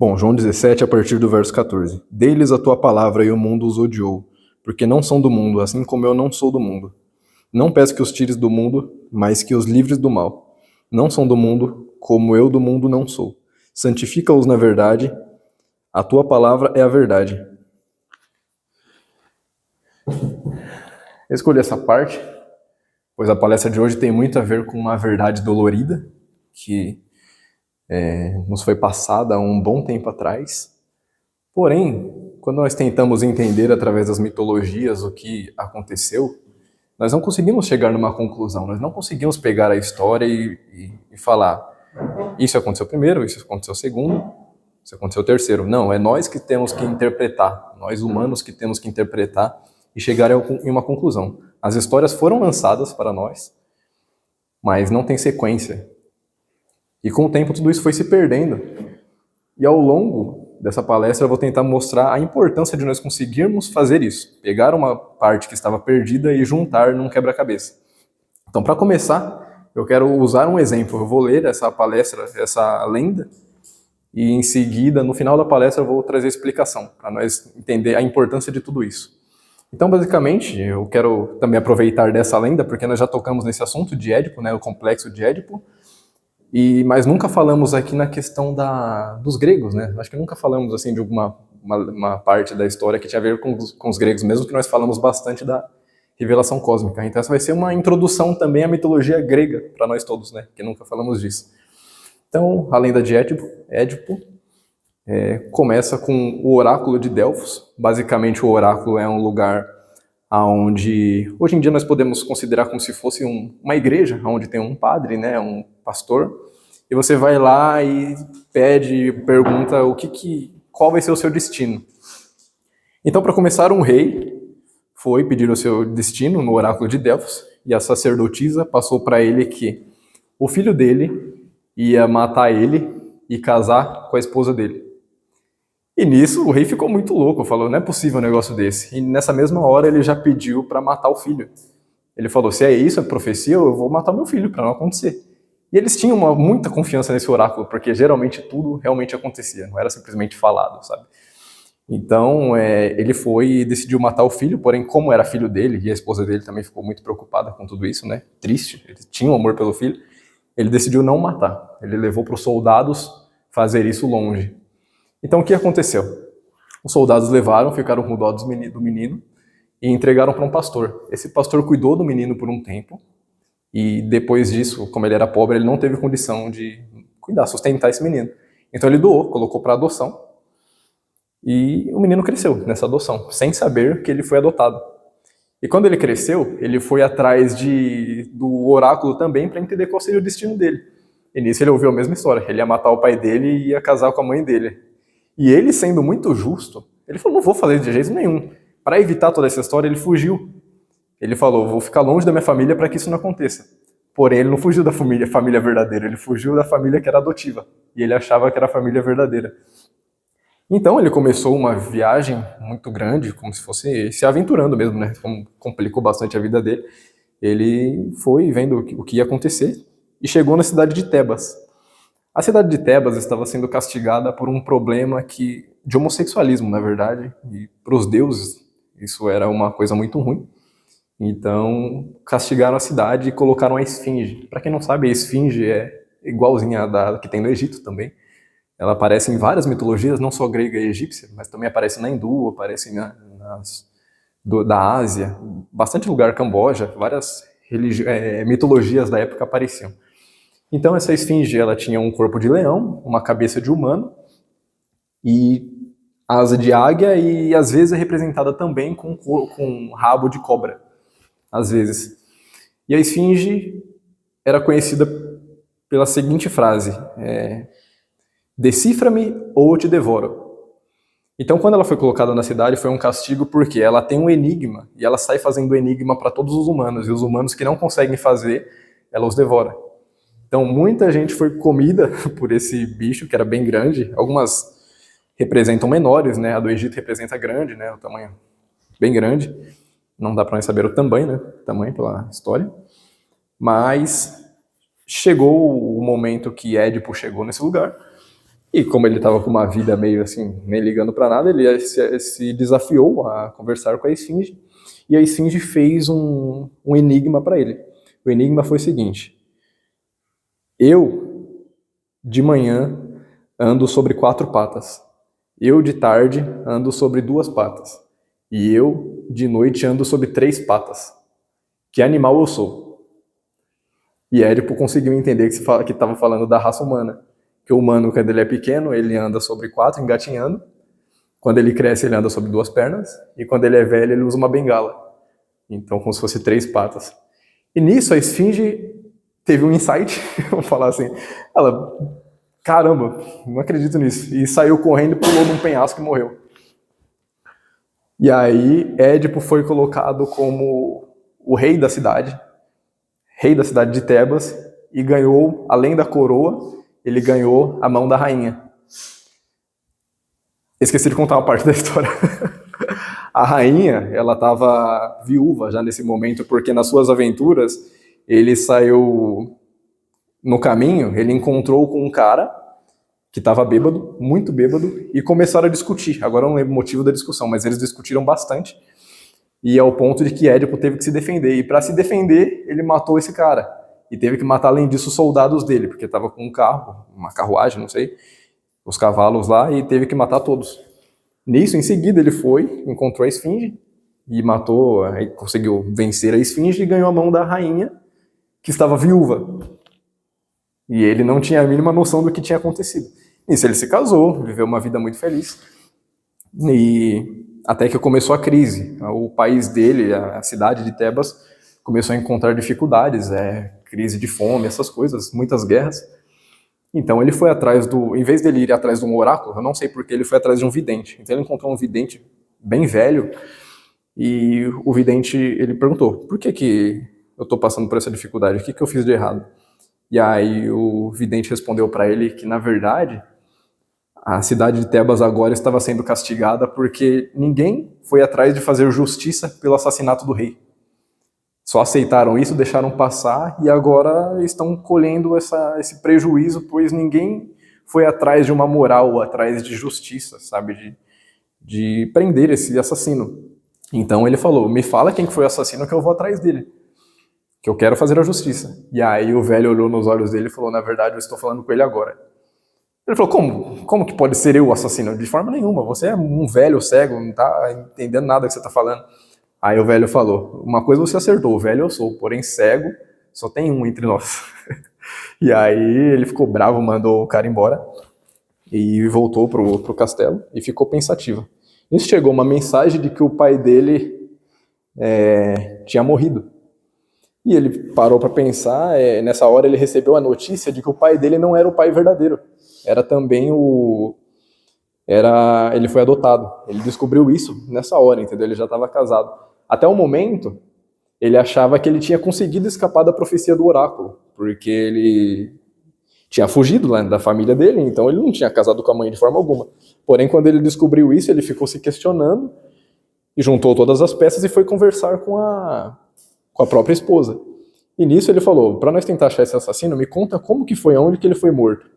Bom, João 17, a partir do verso 14. Dei-lhes a tua palavra e o mundo os odiou, porque não são do mundo, assim como eu não sou do mundo. Não peço que os tires do mundo, mas que os livres do mal. Não são do mundo, como eu do mundo não sou. Santifica-os na verdade, a tua palavra é a verdade. Eu escolhi essa parte, pois a palestra de hoje tem muito a ver com uma verdade dolorida, que nos foi passada há um bom tempo atrás. Porém, quando nós tentamos entender através das mitologias o que aconteceu, nós não conseguimos chegar numa conclusão, nós não conseguimos pegar a história e falar isso aconteceu primeiro, isso aconteceu segundo, isso aconteceu terceiro. Não, é nós que temos que interpretar, nós humanos que temos que interpretar e chegar em uma conclusão. As histórias foram lançadas para nós, mas não tem sequência. E com o tempo tudo isso foi se perdendo. E ao longo dessa palestra eu vou tentar mostrar a importância de nós conseguirmos fazer isso. Pegar uma parte que estava perdida e juntar num quebra-cabeça. Então, para começar, eu quero usar um exemplo. Eu vou ler essa palestra, essa lenda, e em seguida, no final da palestra, eu vou trazer a explicação, para nós entender a importância de tudo isso. Então, basicamente, eu quero também aproveitar dessa lenda, porque nós já tocamos nesse assunto de Édipo, né, o complexo de Édipo, mas nunca falamos aqui na questão dos gregos, né? Acho que nunca falamos assim de uma parte da história que tinha a ver com os gregos, mesmo que nós falamos bastante da revelação cósmica. Então essa vai ser uma introdução também à mitologia grega para nós todos, né? Que nunca falamos disso. Então, a lenda de Édipo começa com o oráculo de Delfos. Basicamente, o oráculo é um lugar onde hoje em dia nós podemos considerar como se fosse uma igreja, onde tem um padre, né, um pastor, e você vai lá e pergunta qual vai ser o seu destino. Então, para começar, um rei foi pedir o seu destino no oráculo de Delfos, e a sacerdotisa passou para ele que o filho dele ia matar ele e casar com a esposa dele. E nisso o rei ficou muito louco, falou, não é possível um negócio desse. E nessa mesma hora ele já pediu para matar o filho. Ele falou, se é isso, é profecia, eu vou matar meu filho para não acontecer. E eles tinham muita confiança nesse oráculo, porque geralmente tudo realmente acontecia, não era simplesmente falado, sabe? Então ele foi e decidiu matar o filho, porém como era filho dele, e a esposa dele também ficou muito preocupada com tudo isso, né? Triste, ele tinha um amor pelo filho, ele decidiu não matar. Ele levou para os soldados fazer isso longe. Então, o que aconteceu? Os soldados ficaram com dó do menino e entregaram para um pastor. Esse pastor cuidou do menino por um tempo e depois disso, como ele era pobre, ele não teve condição de sustentar esse menino. Então ele doou, colocou para adoção e o menino cresceu nessa adoção, sem saber que ele foi adotado. E quando ele cresceu, ele foi atrás do oráculo também para entender qual seria o destino dele. E nisso ele ouviu a mesma história, ele ia matar o pai dele e ia casar com a mãe dele. E ele, sendo muito justo, ele falou, não vou fazer de jeito nenhum. Para evitar toda essa história, ele fugiu. Ele falou, vou ficar longe da minha família para que isso não aconteça. Porém, ele não fugiu da família verdadeira, ele fugiu da família que era adotiva. E ele achava que era a família verdadeira. Então ele começou uma viagem muito grande, como se fosse se aventurando mesmo, né? Como complicou bastante a vida dele. Ele foi vendo o que ia acontecer e chegou na cidade de Tebas. A cidade de Tebas estava sendo castigada por um problema de homossexualismo, na verdade, e para os deuses isso era uma coisa muito ruim. Então, castigaram a cidade e colocaram a esfinge. Para quem não sabe, a esfinge é igualzinha da que tem no Egito também. Ela aparece em várias mitologias, não só grega e egípcia, mas também aparece na hindu, aparece da Ásia, bastante lugar, Camboja, várias mitologias da época apareciam. Então essa esfinge ela tinha um corpo de leão, uma cabeça de humano e asa de águia e às vezes é representada também com um rabo de cobra, às vezes. E a esfinge era conhecida pela seguinte frase, decifra-me ou eu te devoro. Então quando ela foi colocada na cidade foi um castigo porque ela tem um enigma e ela sai fazendo enigma para todos os humanos e os humanos que não conseguem fazer, ela os devora. Então, muita gente foi comida por esse bicho, que era bem grande. Algumas representam menores, né? A do Egito representa grande, né? O tamanho bem grande. Não dá para nós saber o tamanho, né? O tamanho pela história. Mas chegou o momento que Édipo chegou nesse lugar. E como ele estava com uma vida meio assim, nem ligando para nada, ele se desafiou a conversar com a Esfinge, e a Esfinge fez um enigma para ele. O enigma foi o seguinte: eu, de manhã, ando sobre 4 patas. Eu, de tarde, ando sobre 2 patas. E eu, de noite, ando sobre 3 patas. Que animal eu sou? E Édipo conseguiu entender que estava falando da raça humana. Que o humano, quando ele é pequeno, ele anda sobre 4, engatinhando. Quando ele cresce, ele anda sobre 2 pernas. E quando ele é velho, ele usa uma bengala. Então, como se fosse 3 patas. E nisso, a Esfinge teve um insight, vamos falar assim. Ela, caramba, não acredito nisso. E saiu correndo, pulou num penhasco e morreu. E aí, Édipo foi colocado como o rei da cidade de Tebas, e ganhou, além da coroa, ele ganhou a mão da rainha. Esqueci de contar uma parte da história. A rainha, ela estava viúva já nesse momento, porque nas suas aventuras, ele saiu no caminho, ele encontrou com um cara que estava bêbado, muito bêbado, e começaram a discutir. Agora eu não lembro o motivo da discussão, mas eles discutiram bastante, e ao ponto de que Édipo teve que se defender. E para se defender, ele matou esse cara. E teve que matar, além disso, os soldados dele, porque estava com um carro, uma carruagem, não sei, os cavalos lá, e teve que matar todos. Nisso, em seguida, ele foi, encontrou a Esfinge, e matou, aí conseguiu vencer a Esfinge e ganhou a mão da rainha, que estava viúva. E ele não tinha a mínima noção do que tinha acontecido. Nisso ele se casou, viveu uma vida muito feliz. E até que começou a crise. O país dele, a cidade de Tebas, começou a encontrar dificuldades, crise de fome, essas coisas, muitas guerras. Então ele foi atrás em vez dele ir atrás de um oráculo, eu não sei porquê, ele foi atrás de um vidente. Então ele encontrou um vidente bem velho, e o vidente, ele perguntou: por que eu estou passando por essa dificuldade? O que eu fiz de errado? E aí o vidente respondeu para ele que, na verdade, a cidade de Tebas agora estava sendo castigada porque ninguém foi atrás de fazer justiça pelo assassinato do rei. Só aceitaram isso, deixaram passar, e agora estão colhendo esse prejuízo, pois ninguém foi atrás de uma moral, atrás de justiça, sabe? De prender esse assassino. Então ele falou: me fala quem foi o assassino que eu vou atrás dele, que eu quero fazer a justiça. E aí o velho olhou nos olhos dele e falou: na verdade, eu estou falando com ele agora. Ele falou: como que pode ser eu o assassino? De forma nenhuma, você é um velho cego, não está entendendo nada que você está falando. Aí o velho falou: uma coisa você acertou, o velho eu sou, porém cego só tem um entre nós. E aí ele ficou bravo, mandou o cara embora e voltou pro castelo e ficou pensativo. Nisso chegou uma mensagem de que o pai dele tinha morrido. E ele parou para pensar, nessa hora ele recebeu a notícia de que o pai dele não era o pai verdadeiro. Era também ele foi adotado. Ele descobriu isso nessa hora, entendeu? Ele já estava casado. Até o momento, ele achava que ele tinha conseguido escapar da profecia do oráculo, porque ele tinha fugido lá da família dele, então ele não tinha casado com a mãe de forma alguma. Porém, quando ele descobriu isso, ele ficou se questionando e juntou todas as peças e foi conversar com a própria esposa. E nisso ele falou: para nós tentar achar esse assassino, me conta como que foi, aonde que ele foi morto.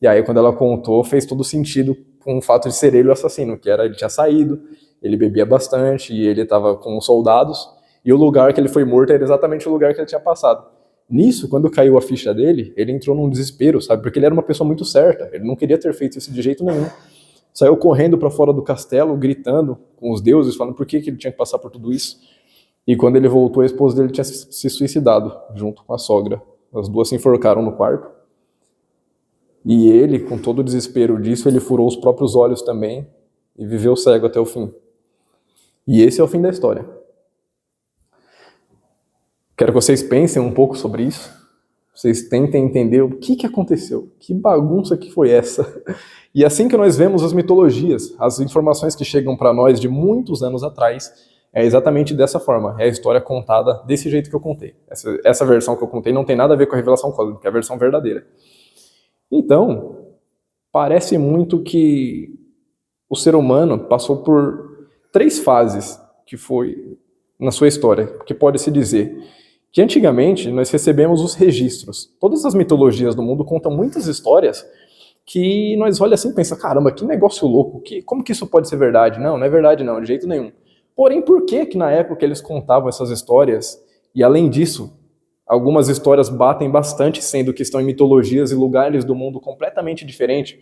E aí quando ela contou, fez todo sentido com o fato de ser ele o assassino, que era, ele tinha saído, ele bebia bastante e ele estava com os soldados, e o lugar que ele foi morto era exatamente o lugar que ele tinha passado. Nisso, quando caiu a ficha dele, ele entrou num desespero, sabe? Porque ele era uma pessoa muito certa, ele não queria ter feito isso de jeito nenhum. Saiu correndo para fora do castelo, gritando com os deuses, falando por que ele tinha que passar por tudo isso. E quando ele voltou, a esposa dele tinha se suicidado, junto com a sogra. As duas se enforcaram no quarto. E ele, com todo o desespero disso, ele furou os próprios olhos também e viveu cego até o fim. E esse é o fim da história. Quero que vocês pensem um pouco sobre isso. Vocês tentem entender o que aconteceu. Que bagunça que foi essa? E assim que nós vemos as mitologias, as informações que chegam para nós de muitos anos atrás, é exatamente dessa forma. É a história contada desse jeito que eu contei. Essa versão que eu contei não tem nada a ver com a revelação cósmica, é a versão verdadeira. Então, parece muito que o ser humano passou por 3 fases que foi na sua história, que pode-se dizer que antigamente nós recebemos os registros. Todas as mitologias do mundo contam muitas histórias que nós olhamos assim e pensamos, caramba, que negócio louco, como que isso pode ser verdade? Não, não é verdade não, de jeito nenhum. Porém, por que na época eles contavam essas histórias, e além disso, algumas histórias batem bastante, sendo que estão em mitologias e lugares do mundo completamente diferentes?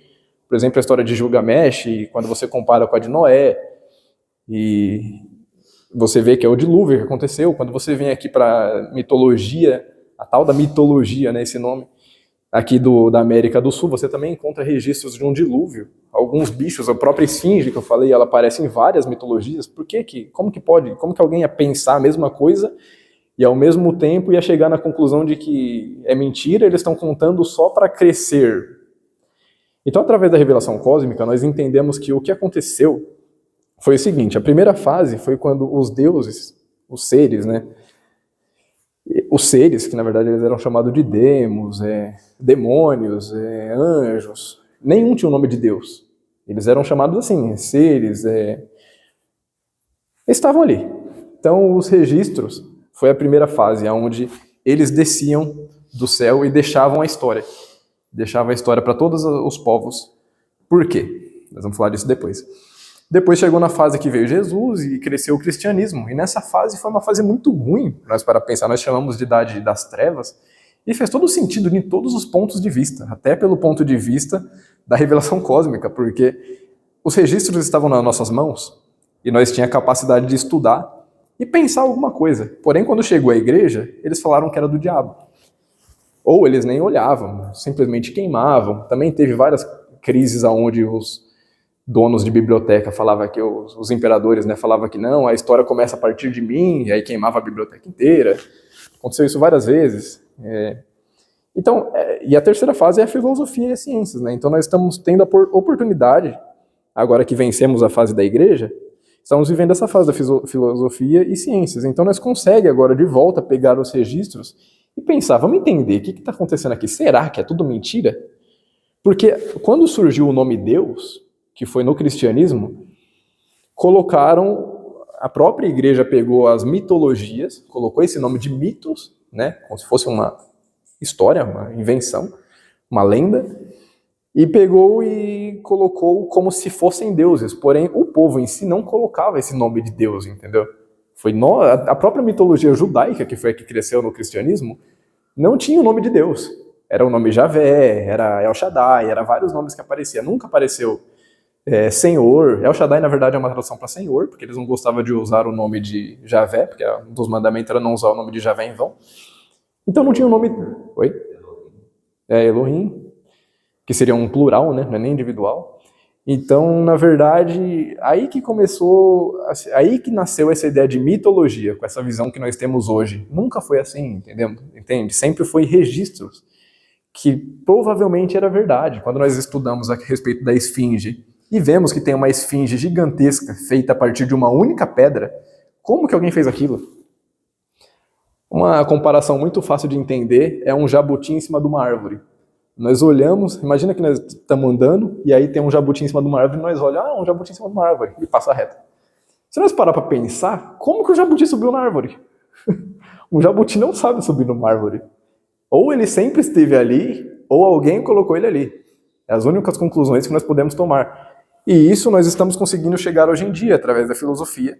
Por exemplo, a história de Gilgamesh, quando você compara com a de Noé, e você vê que é o dilúvio que aconteceu. Quando você vem aqui para mitologia, a tal da mitologia, né, esse nome, aqui da América do Sul, você também encontra registros de um dilúvio. Alguns bichos, a própria esfinge que eu falei, ela aparece em várias mitologias. Por que como que pode? Como que alguém ia pensar a mesma coisa e ao mesmo tempo ia chegar na conclusão de que é mentira, eles estão contando só para crescer? Então, através da revelação cósmica, nós entendemos que o que aconteceu foi o seguinte: a primeira fase foi quando os deuses, os seres, né? Os seres, que na verdade eles eram chamados de demos, demônios, anjos, nenhum tinha o nome de Deus. Eles eram chamados assim, seres, estavam ali. Então, os registros foi a primeira fase, onde eles desciam do céu e deixavam a história. Deixavam a história para todos os povos. Por quê? Nós vamos falar disso depois. Depois chegou na fase que veio Jesus e cresceu o cristianismo. E nessa fase foi uma fase muito ruim, nós para pensar, nós chamamos de Idade das Trevas, e fez todo sentido em todos os pontos de vista, até pelo ponto de vista da revelação cósmica, porque os registros estavam nas nossas mãos e nós tínhamos a capacidade de estudar e pensar alguma coisa. Porém, quando chegou a igreja, eles falaram que era do diabo. Ou eles nem olhavam, simplesmente queimavam. Também teve várias crises onde os donos de biblioteca falavam que os imperadores, né, falavam que não, a história começa a partir de mim, e aí queimava a biblioteca inteira. Aconteceu isso várias vezes. Então, e a terceira fase é a filosofia e as ciências, né? Então nós estamos tendo a oportunidade, agora que vencemos a fase da igreja, estamos vivendo essa fase da filosofia e ciências. Então nós conseguimos agora de volta pegar os registros e pensar, vamos entender o que está acontecendo aqui. Será que é tudo mentira? Porque quando surgiu o nome Deus, que foi no cristianismo, colocaram, a própria igreja pegou as mitologias, colocou esse nome de mitos, né, como se fosse uma história, uma invenção, uma lenda, e pegou e colocou como se fossem deuses. Porém, o povo em si não colocava esse nome de Deus, entendeu? Foi a própria mitologia judaica, que foi a que cresceu no cristianismo, não tinha o nome de Deus. Era o nome Javé, era El Shaddai, era vários nomes que apareciam. Nunca apareceu Senhor. El Shaddai, na verdade, é uma tradução para Senhor, porque eles não gostavam de usar o nome de Javé, porque um dos mandamentos era não usar o nome de Javé em vão. Então não tinha o nome... Oi? Elohim, que seria um plural, né? Não é nem individual. Então, na verdade, aí que nasceu essa ideia de mitologia, com essa visão que nós temos hoje. Nunca foi assim, entende? Sempre foi registros, que provavelmente era verdade. Quando nós estudamos a respeito da esfinge, e vemos que tem uma esfinge gigantesca, feita a partir de uma única pedra, como que alguém fez aquilo? Uma comparação muito fácil de entender é um jabuti em cima de uma árvore. Nós olhamos, imagina que nós estamos andando, e aí tem um jabuti em cima de uma árvore, e nós olhamos, um jabuti em cima de uma árvore, e passa reto. Se nós parar para pensar, como que o jabuti subiu na árvore? Um jabuti não sabe subir numa árvore. Ou ele sempre esteve ali, ou alguém colocou ele ali. É as únicas conclusões que nós podemos tomar. E isso nós estamos conseguindo chegar hoje em dia, através da filosofia,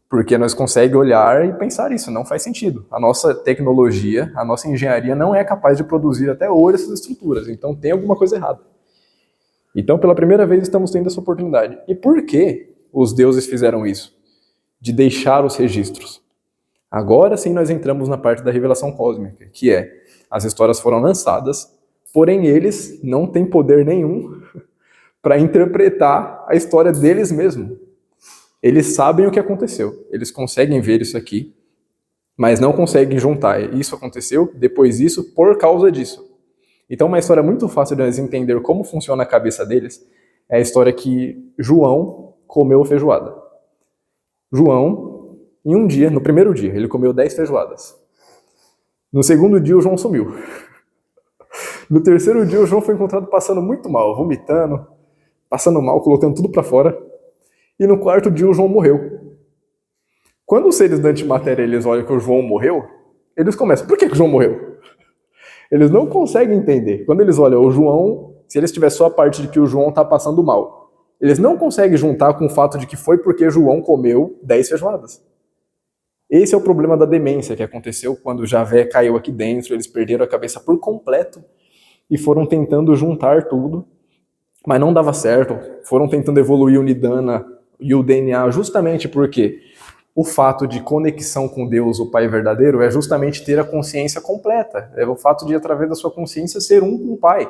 porque nós conseguimos olhar e pensar isso, não faz sentido. A nossa tecnologia, a nossa engenharia não é capaz de produzir até hoje essas estruturas, então tem alguma coisa errada. Então, pela primeira vez, estamos tendo essa oportunidade. E por que os deuses fizeram isso? De deixar os registros. Agora sim nós entramos na parte da revelação cósmica, que é, as histórias foram lançadas, porém eles não têm poder nenhum para interpretar a história deles mesmos. Eles sabem o que aconteceu, eles conseguem ver isso aqui, mas não conseguem juntar. Isso aconteceu, depois isso, por causa disso. Então uma história muito fácil de nós entender como funciona a cabeça deles é a história que João comeu feijoada. João, em um dia, no primeiro dia, ele comeu 10 feijoadas. No segundo dia, o João sumiu. No terceiro dia, o João foi encontrado passando muito mal, vomitando, passando mal, colocando tudo para fora. E no quarto dia, o João morreu. Quando os seres da antimatéria eles olham que o João morreu, eles começam, por que o João morreu? Eles não conseguem entender. Quando eles olham, o João se eles tivessem só a parte de que o João está passando mal, eles não conseguem juntar com o fato de que foi porque João comeu 10 feijoadas. Esse é o problema da demência que aconteceu quando Javé caiu aqui dentro, eles perderam a cabeça por completo e foram tentando juntar tudo, mas não dava certo. Foram tentando evoluir o Nidana e o DNA justamente porque o fato de conexão com Deus, o Pai verdadeiro, é justamente ter a consciência completa. É o fato de, através da sua consciência, ser um com o Pai.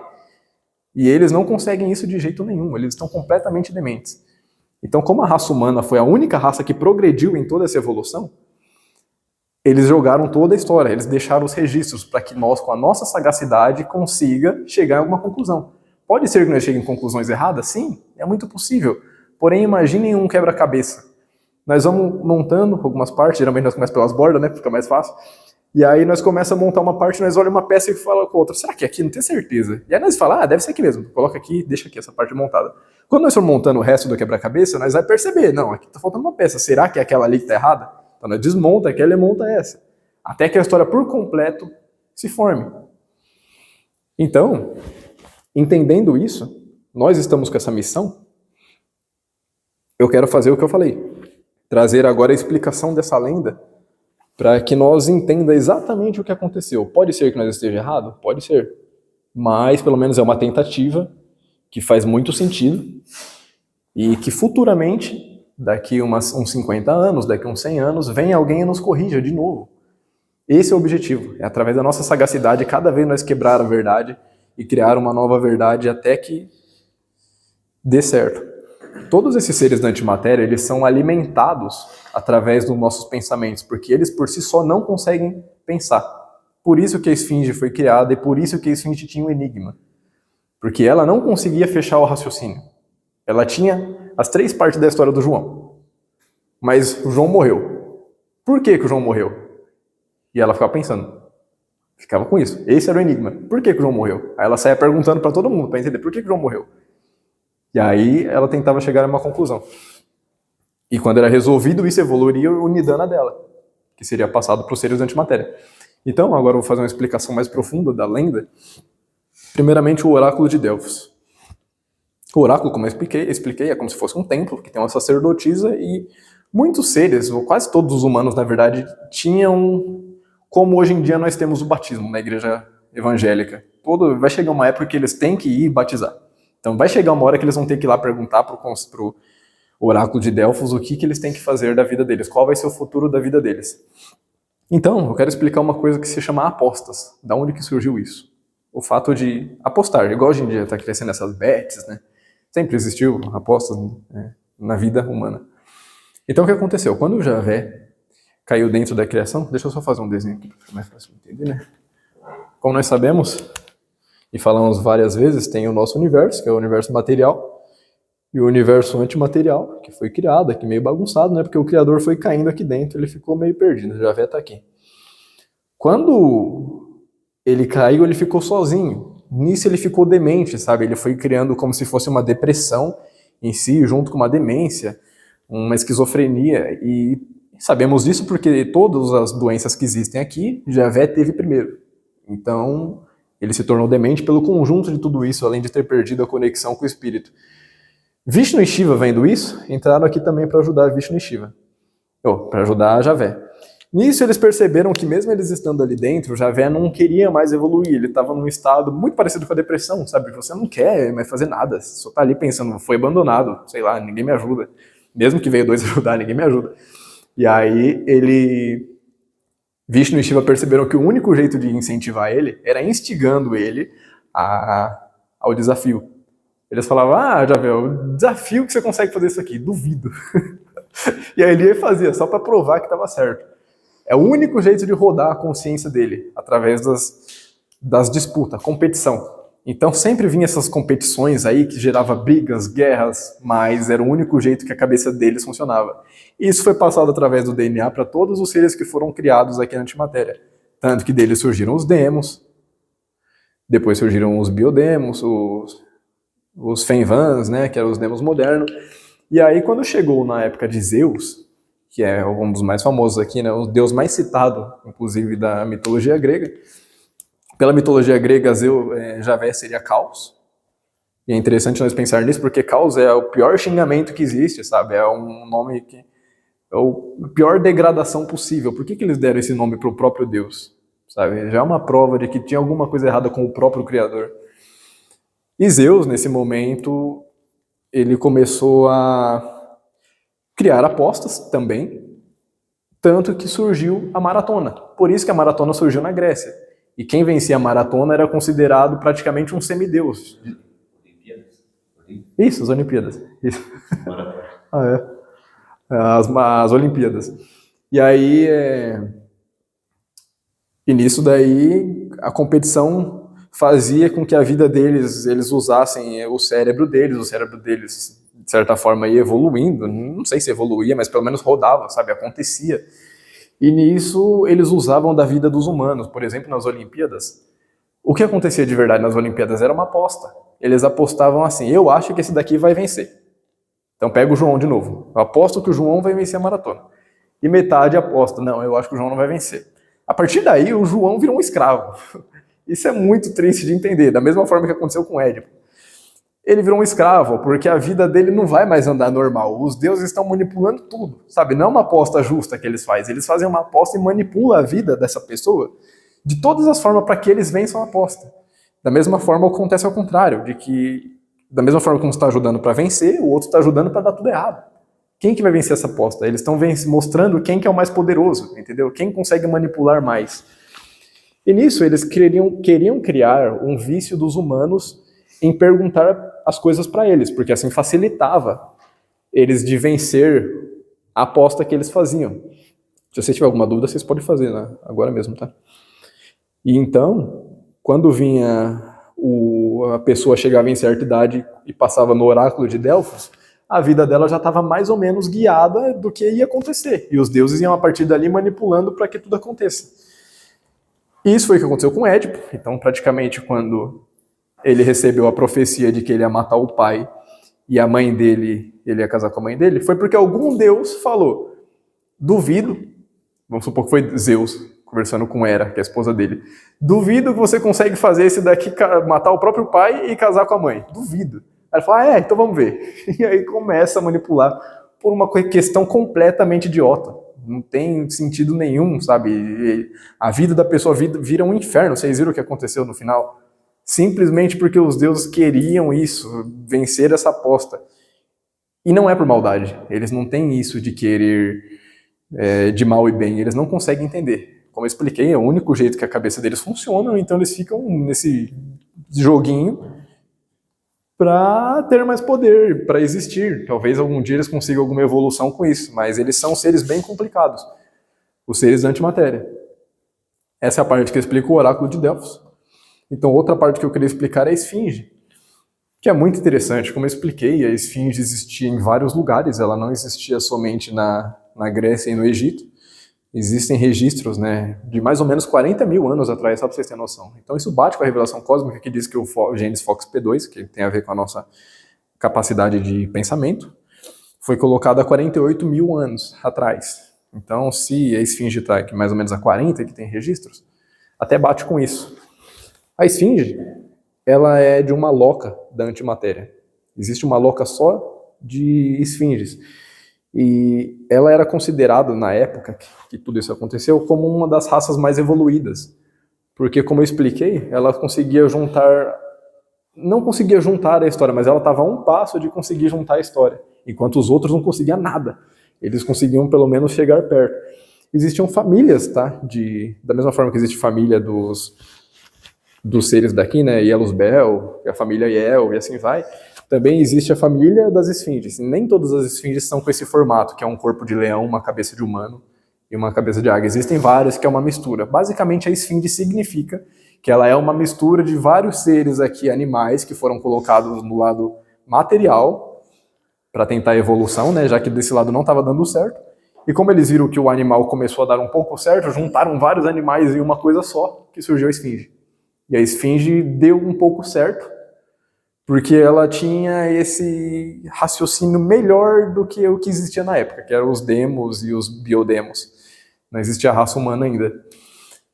E eles não conseguem isso de jeito nenhum, eles estão completamente dementes. Então, como a raça humana foi a única raça que progrediu em toda essa evolução, eles jogaram toda a história, eles deixaram os registros para que nós, com a nossa sagacidade, consiga chegar a alguma conclusão. Pode ser que nós cheguemos em conclusões erradas? Sim, é muito possível. Porém, imaginem um quebra-cabeça. Nós vamos montando algumas partes, geralmente nós começamos pelas bordas, né, fica mais fácil. E aí nós começamos a montar uma parte, nós olhamos uma peça e fala com a outra, será que é aqui? Não tenho certeza. E aí nós falamos, deve ser aqui mesmo, coloca aqui, deixa aqui essa parte montada. Quando nós formos montando o resto do quebra-cabeça, nós vamos perceber, não, aqui está faltando uma peça, será que é aquela ali que está errada? Então nós desmonta aquela e monta essa. Até que a história por completo se forme. Então, entendendo isso, nós estamos com essa missão, eu quero fazer o que eu falei. Trazer agora a explicação dessa lenda para que nós entenda exatamente o que aconteceu. Pode ser que nós esteja errado? Pode ser. Mas, pelo menos, é uma tentativa que faz muito sentido e que futuramente, daqui uns 50 anos, daqui uns 100 anos, vem alguém e nos corrija de novo. Esse é o objetivo. É através da nossa sagacidade, cada vez nós quebrar a verdade e criar uma nova verdade até que dê certo. Todos esses seres da antimatéria, eles são alimentados através dos nossos pensamentos, porque eles por si só não conseguem pensar. Por isso que a esfinge foi criada e por isso que a esfinge tinha um enigma. Porque ela não conseguia fechar o raciocínio. Ela tinha as 3 partes da história do João. Mas o João morreu. Por que o João morreu? E ela ficava pensando. Ficava com isso. Esse era o enigma. Por que o João morreu? Aí ela saía perguntando para todo mundo, para entender por que o João morreu. E aí ela tentava chegar a uma conclusão. E quando era resolvido isso, evoluiria o Nidana dela, que seria passado para os seres da antimatéria. Então, agora eu vou fazer uma explicação mais profunda da lenda. Primeiramente, o oráculo de Delfos. O oráculo, como eu expliquei, é como se fosse um templo, que tem uma sacerdotisa e muitos seres, ou quase todos os humanos, na verdade, tinham, como hoje em dia nós temos o batismo na igreja evangélica. Vai chegar uma época que eles têm que ir batizar. Então vai chegar uma hora que eles vão ter que ir lá perguntar pro oráculo de Delfos o que eles têm que fazer da vida deles, qual vai ser o futuro da vida deles. Então, eu quero explicar uma coisa que se chama apostas. Da onde que surgiu isso? O fato de apostar, igual hoje em dia está crescendo essas bets, né? Sempre existiu apostas, né, na vida humana. Então o que aconteceu? Quando o Javé caiu dentro da criação, deixa eu só fazer um desenho aqui para ficar mais fácil de entender, né? Como nós sabemos, e falamos várias vezes, tem o nosso universo, que é o universo material, e o universo antimaterial, que foi criado aqui meio bagunçado, né? Porque o Criador foi caindo aqui dentro, ele ficou meio perdido, já vai estar aqui. Quando ele caiu, ele ficou sozinho. Nisso ele ficou demente, sabe? Ele foi criando como se fosse uma depressão em si, junto com uma demência, uma esquizofrenia, e sabemos disso porque todas as doenças que existem aqui, Javé teve primeiro. Então, ele se tornou demente pelo conjunto de tudo isso, além de ter perdido a conexão com o espírito. Vishnu e Shiva, vendo isso, entraram aqui também para ajudar Vishnu e Shiva. Para ajudar a Javé. Nisso eles perceberam que mesmo eles estando ali dentro, Javé não queria mais evoluir, ele estava num estado muito parecido com a depressão, sabe? Você não quer mais fazer nada, você só está ali pensando, foi abandonado, sei lá, ninguém me ajuda. Mesmo que veio 2 ajudar, ninguém me ajuda. E aí Vishnu e Shiva perceberam que o único jeito de incentivar ele era instigando ele ao desafio. Eles falavam, Javé, o desafio que você consegue fazer isso aqui, duvido. E aí ele fazia, só para provar que estava certo. É o único jeito de rodar a consciência dele, através das disputas, competição. Então sempre vinha essas competições aí que gerava brigas, guerras, mas era o único jeito que a cabeça deles funcionava. E isso foi passado através do DNA para todos os seres que foram criados aqui na antimatéria. Tanto que deles surgiram os demos, depois surgiram os biodemos, os Fenvans, né, que eram os demos modernos. E aí quando chegou na época de Zeus, que é um dos mais famosos aqui, né, o deus mais citado, inclusive, da mitologia grega. Pela mitologia grega, Javé seria caos. E é interessante nós pensar nisso, porque Caos é o pior xingamento que existe, sabe? É um nome que é a pior degradação possível. Por que eles deram esse nome para o próprio Deus? Sabe? Já é uma prova de que tinha alguma coisa errada com o próprio Criador. E Zeus, nesse momento, ele começou a criar apostas também, tanto que surgiu a maratona. Por isso que a maratona surgiu na Grécia. E quem vencia a maratona era considerado praticamente um semideus. Isso, as Olimpíadas. Isso. Ah, é. As Olimpíadas. E aí, e nisso daí, a competição fazia com que a vida deles, eles usassem o cérebro deles, de certa forma, ia evoluindo, não sei se evoluía, mas pelo menos rodava, sabe, acontecia. E nisso, eles usavam da vida dos humanos, por exemplo, nas Olimpíadas. O que acontecia de verdade nas Olimpíadas era uma aposta. Eles apostavam assim, eu acho que esse daqui vai vencer. Então pega o João de novo. Eu aposto que o João vai vencer a maratona. E metade aposta, não, eu acho que o João não vai vencer. A partir daí, o João virou um escravo. Isso é muito triste de entender, da mesma forma que aconteceu com Édipo. Ele virou um escravo, porque a vida dele não vai mais andar normal. Os deuses estão manipulando tudo, sabe? Não é uma aposta justa que eles fazem. Eles fazem uma aposta e manipulam a vida dessa pessoa de todas as formas para que eles vençam a aposta. Da mesma forma, acontece ao contrário, de que, da mesma forma que um está ajudando para vencer, o outro está ajudando para dar tudo errado. Quem que vai vencer essa aposta? Eles estão mostrando quem que é o mais poderoso, entendeu? Quem consegue manipular mais. E nisso, eles queriam criar um vício dos humanos em perguntar as coisas para eles, porque assim facilitava eles de vencer a aposta que eles faziam. Se você tiver alguma dúvida, vocês podem fazer, né? Agora mesmo, tá? E então, quando vinha a pessoa chegava em certa idade e passava no oráculo de Delfos, a vida dela já estava mais ou menos guiada do que ia acontecer. E os deuses iam a partir dali manipulando para que tudo aconteça. E isso foi o que aconteceu com Édipo. Então, praticamente, quando ele recebeu a profecia de que ele ia matar o pai e a mãe dele, ele ia casar com a mãe dele, foi porque algum deus falou, duvido, vamos supor que foi Zeus, conversando com Hera, que é a esposa dele, duvido que você consegue fazer esse daqui, matar o próprio pai e casar com a mãe, duvido. Aí ele fala, então vamos ver. E aí começa a manipular por uma questão completamente idiota. Não tem sentido nenhum, sabe? E a vida da pessoa vira um inferno. Vocês viram o que aconteceu no final? Simplesmente porque os deuses queriam isso, vencer essa aposta. E não é por maldade. Eles não têm isso de querer de mal e bem. Eles não conseguem entender. Como eu expliquei, é o único jeito que a cabeça deles funciona, então eles ficam nesse joguinho para ter mais poder, para existir. Talvez algum dia eles consigam alguma evolução com isso, mas eles são seres bem complicados. Os seres da antimatéria. Essa é a parte que eu explico o oráculo de Delfos. Então, outra parte que eu queria explicar é a esfinge, que é muito interessante. Como eu expliquei, a esfinge existia em vários lugares, ela não existia somente na Grécia e no Egito. Existem registros, né, de mais ou menos 40 mil anos atrás, só para vocês terem noção. Então isso bate com a revelação cósmica, que diz que o Gênesis Fox P2, que tem a ver com a nossa capacidade de pensamento, foi colocado há 48 mil anos atrás. Então, se a esfinge está aqui mais ou menos há 40, que tem registros, até bate com isso. A esfinge, ela é de uma loca da antimatéria. Existe uma loca só de esfinges. E ela era considerada, na época que tudo isso aconteceu, como uma das raças mais evoluídas. Porque, como eu expliquei, ela conseguia juntar... Não conseguia juntar a história, mas ela estava a um passo de conseguir juntar a história. Enquanto os outros não conseguiam nada. Eles conseguiam, pelo menos, chegar perto. Existiam famílias, tá? Da mesma forma que existe família dos seres daqui, né? Yelus Bel, a família Yel, e assim vai. Também existe a família das esfinges. Nem todas as esfinges são com esse formato, que é um corpo de leão, uma cabeça de humano e uma cabeça de águia. Existem vários que é uma mistura. Basicamente, a esfinge significa que ela é uma mistura de vários seres aqui, animais, que foram colocados no lado material para tentar a evolução, né? Já que desse lado não estava dando certo. E como eles viram que o animal começou a dar um pouco certo, juntaram vários animais em uma coisa só, que surgiu a esfinge. E a esfinge deu um pouco certo, porque ela tinha esse raciocínio melhor do que o que existia na época, que eram os demos e os biodemos. Não existia a raça humana ainda.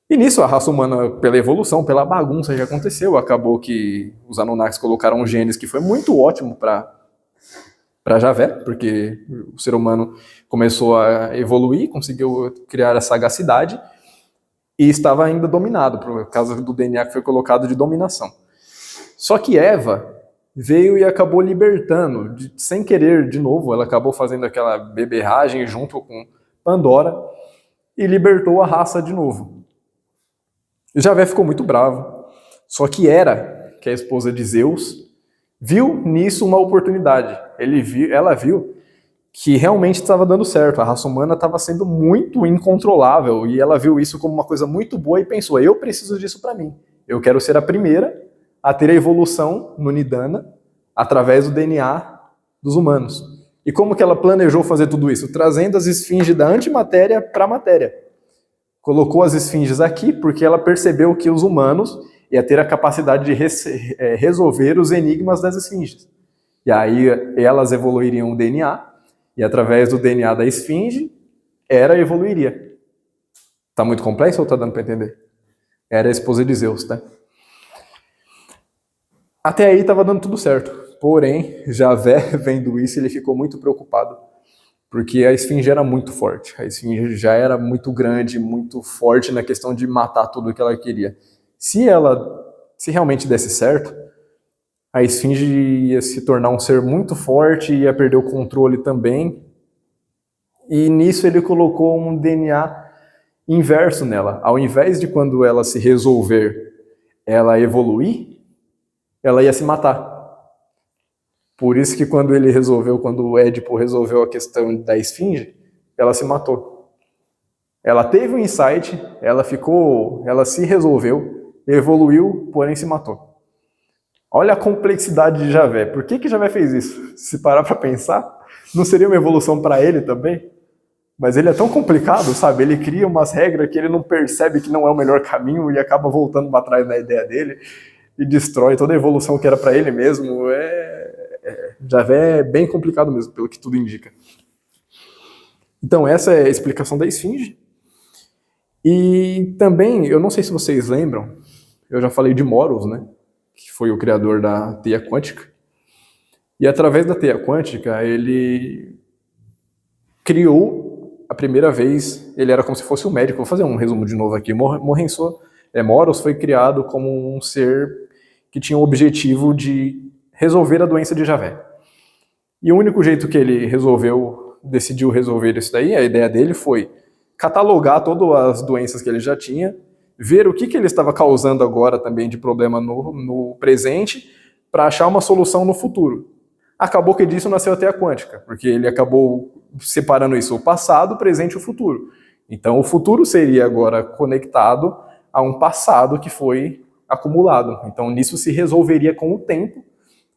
E nisso, a raça humana, pela evolução, pela bagunça que aconteceu, acabou que os Anunnakis colocaram genes que foi muito ótimo para Javé, porque o ser humano começou a evoluir, conseguiu criar a sagacidade e estava ainda dominado, por causa do DNA que foi colocado de dominação. Só que Eva veio e acabou libertando, sem querer de novo, ela acabou fazendo aquela beberragem junto com Pandora e libertou a raça de novo. Javé ficou muito bravo, só que Hera, que é a esposa de Zeus, viu nisso uma oportunidade. Ela viu que realmente estava dando certo, a raça humana estava sendo muito incontrolável, e ela viu isso como uma coisa muito boa e pensou, eu preciso disso para mim. Eu quero ser a primeira a ter a evolução no Nidana através do DNA dos humanos. E como que ela planejou fazer tudo isso? Trazendo as esfinges da antimatéria para a matéria. Colocou as esfinges aqui porque ela percebeu que os humanos iam ter a capacidade de resolver os enigmas das esfinges. E aí elas evoluiriam o DNA, e através do DNA da esfinge, Hera evoluiria. Tá muito complexo ou tá dando para entender? Hera a esposa de Zeus, tá? Até aí estava dando tudo certo. Porém, Javé, vendo isso, ele ficou muito preocupado. Porque a esfinge era muito forte. A esfinge já era muito grande, muito forte na questão de matar tudo o que ela queria. Se realmente desse certo, a esfinge ia se tornar um ser muito forte, ia perder o controle também. E nisso ele colocou um DNA inverso nela. Ao invés de quando ela se resolver, ela evoluir, ela ia se matar. Por isso que quando o Édipo resolveu a questão da esfinge, ela se matou. Ela teve um insight, ela se resolveu, evoluiu, porém se matou. Olha a complexidade de Javé. Por que Javé fez isso? Se parar para pensar, não seria uma evolução para ele também? Mas ele é tão complicado, sabe? Ele cria umas regras que ele não percebe que não é o melhor caminho e acaba voltando para trás da ideia dele e destrói toda a evolução que era para ele mesmo. Javé é bem complicado mesmo, pelo que tudo indica. Então, essa é a explicação da esfinge. E também, eu não sei se vocês lembram, eu já falei de Moros, né? Que foi o criador da teia quântica. E através da teia quântica, ele criou a primeira vez, ele era como se fosse um médico. Vou fazer um resumo de novo aqui. Moros foi criado como um ser que tinha o objetivo de resolver a doença de Javé. E o único jeito que ele decidiu resolver isso daí, a ideia dele foi catalogar todas as doenças que ele já tinha, ver o que ele estava causando agora também de problema no presente, para achar uma solução no futuro. Acabou que disso nasceu a teia quântica, porque ele acabou separando isso, o passado, o presente e o futuro. Então o futuro seria agora conectado a um passado que foi acumulado. Então nisso se resolveria com o tempo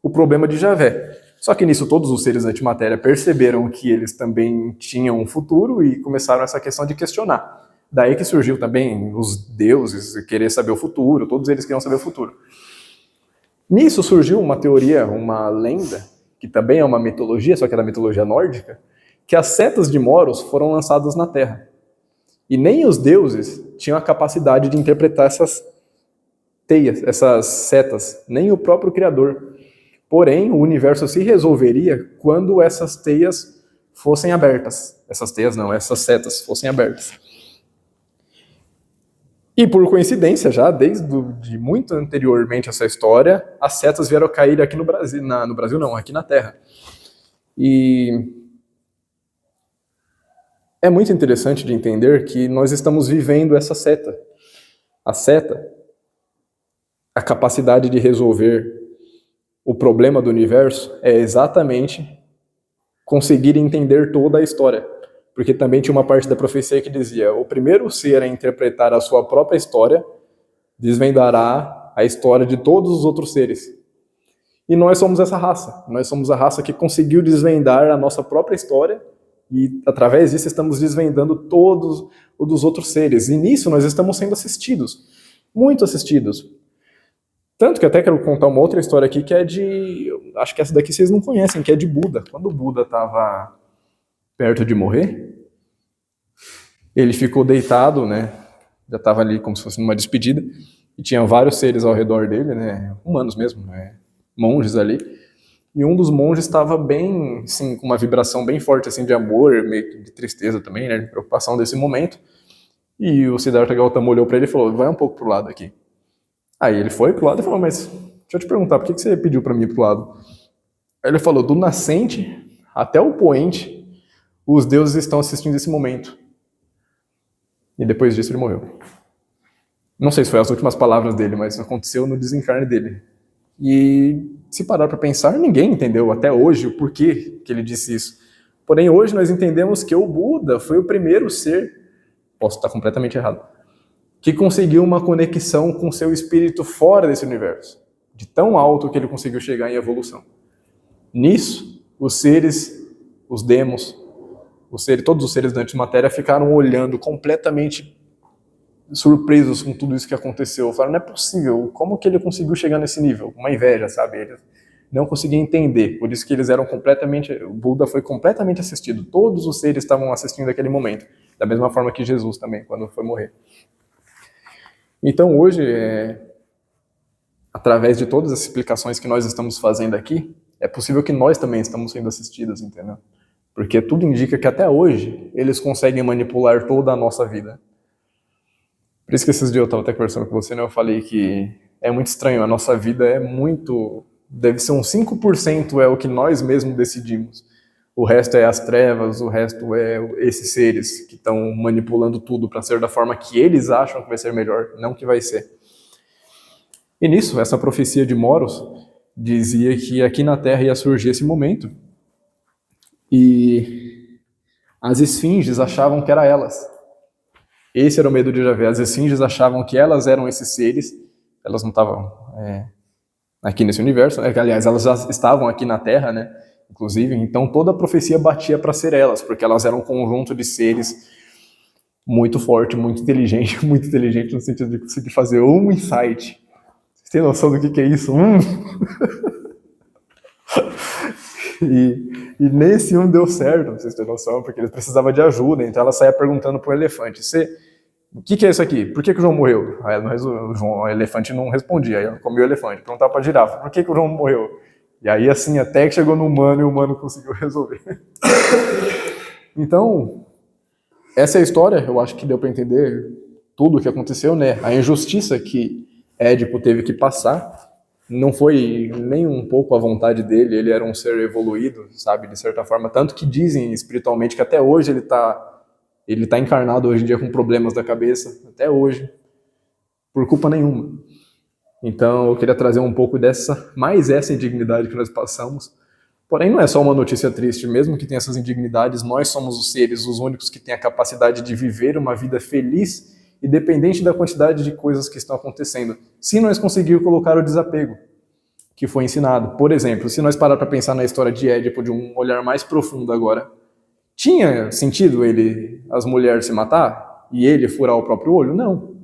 o problema de Javé. Só que nisso todos os seres da antimatéria perceberam que eles também tinham um futuro e começaram essa questão de questionar. Daí que surgiu também os deuses querer saber o futuro, todos eles queriam saber o futuro. Nisso surgiu uma teoria, uma lenda, que também é uma mitologia, só que é da mitologia nórdica, que as setas de Moros foram lançadas na Terra. E nem os deuses tinham a capacidade de interpretar essas teias, essas setas, nem o próprio Criador. Porém, o universo se resolveria quando essas teias fossem abertas. Essas setas fossem abertas. E por coincidência, já desde muito anteriormente a essa história, as setas vieram cair aqui no Brasil, aqui na Terra. E é muito interessante de entender que nós estamos vivendo essa seta. A seta, a capacidade de resolver o problema do universo é exatamente conseguir entender toda a história. Porque também tinha uma parte da profecia que dizia: o primeiro ser a interpretar a sua própria história desvendará a história de todos os outros seres. E nós somos essa raça. Nós somos a raça que conseguiu desvendar a nossa própria história e, através disso, estamos desvendando todos os dos outros seres. E nisso nós estamos sendo assistidos. Muito assistidos. Tanto que até quero contar uma outra história aqui que é acho que essa daqui vocês não conhecem, que é de Buda. Quando o Buda estava perto de morrer, ele ficou deitado, né, já estava ali como se fosse numa despedida, e tinha vários seres ao redor dele, né, humanos mesmo, né, monges ali, e um dos monges estava bem, assim, com uma vibração bem forte, assim, de amor, meio que de tristeza também, né, de preocupação desse momento, e o Siddhartha Gautama olhou para ele e falou, vai um pouco pro lado aqui. Aí ele foi pro lado e falou, mas deixa eu te perguntar, por que você pediu para mim ir pro lado? Aí ele falou, do nascente até o poente, os deuses estão assistindo esse momento. E depois disso ele morreu. Não sei se foi as últimas palavras dele, mas aconteceu no desencarne dele. E se parar para pensar, ninguém entendeu até hoje o porquê que ele disse isso. Porém, hoje nós entendemos que o Buda foi o primeiro ser, posso estar completamente errado, que conseguiu uma conexão com seu espírito fora desse universo, de tão alto que ele conseguiu chegar em evolução. Nisso, os seres, os demos, todos os seres da antimatéria ficaram olhando completamente surpresos com tudo isso que aconteceu. Falaram, não é possível, como que ele conseguiu chegar nesse nível? Uma inveja, sabe? Eles não conseguiam entender, por isso que eles eram completamente, o Buda foi completamente assistido, todos os seres estavam assistindo aquele momento, da mesma forma que Jesus também, quando foi morrer. Então hoje, através de todas as explicações que nós estamos fazendo aqui, é possível que nós também estamos sendo assistidos, entendeu? Porque tudo indica que até hoje eles conseguem manipular toda a nossa vida. Por isso que esses dias eu estava até conversando com você, né? Eu falei que é muito estranho, a nossa vida é muito... Deve ser uns 5% é o que nós mesmos decidimos. O resto é as trevas, o resto é esses seres que estão manipulando tudo para ser da forma que eles acham que vai ser melhor, não que vai ser. E nisso, essa profecia de Moros dizia que aqui na Terra ia surgir esse momento e as esfinges achavam que eram elas. Esse era o medo de Javé. As esfinges achavam que elas eram esses seres, elas não estavam aqui nesse universo, aliás, elas já estavam aqui na Terra, né? Inclusive, então toda a profecia batia para ser elas, porque elas eram um conjunto de seres muito forte, muito inteligente no sentido de conseguir fazer um insight. Você tem noção do que é isso? E nesse deu certo, vocês têm noção, porque eles precisavam de ajuda, então ela saía perguntando pro elefante, o que é isso aqui? Por que o João morreu? Aí o elefante não respondia, aí ela comeu o elefante, perguntava pra girafa, por que o João morreu? E aí assim, até que chegou no humano e o humano conseguiu resolver. Então, essa é a história, eu acho que deu para entender tudo o que aconteceu, né? A injustiça que Édipo teve que passar, não foi nem um pouco a vontade dele, ele era um ser evoluído, sabe, de certa forma, tanto que dizem espiritualmente que até hoje ele tá encarnado hoje em dia com problemas da cabeça, até hoje, por culpa nenhuma. Então eu queria trazer um pouco mais essa indignidade que nós passamos, porém não é só uma notícia triste, mesmo que tenha essas indignidades, nós somos os seres, os únicos que têm a capacidade de viver uma vida feliz, independente da quantidade de coisas que estão acontecendo, se nós conseguirmos colocar o desapego que foi ensinado. Por exemplo, se nós parar para pensar na história de Édipo de um olhar mais profundo agora, tinha sentido as mulheres se matar e ele furar o próprio olho? Não.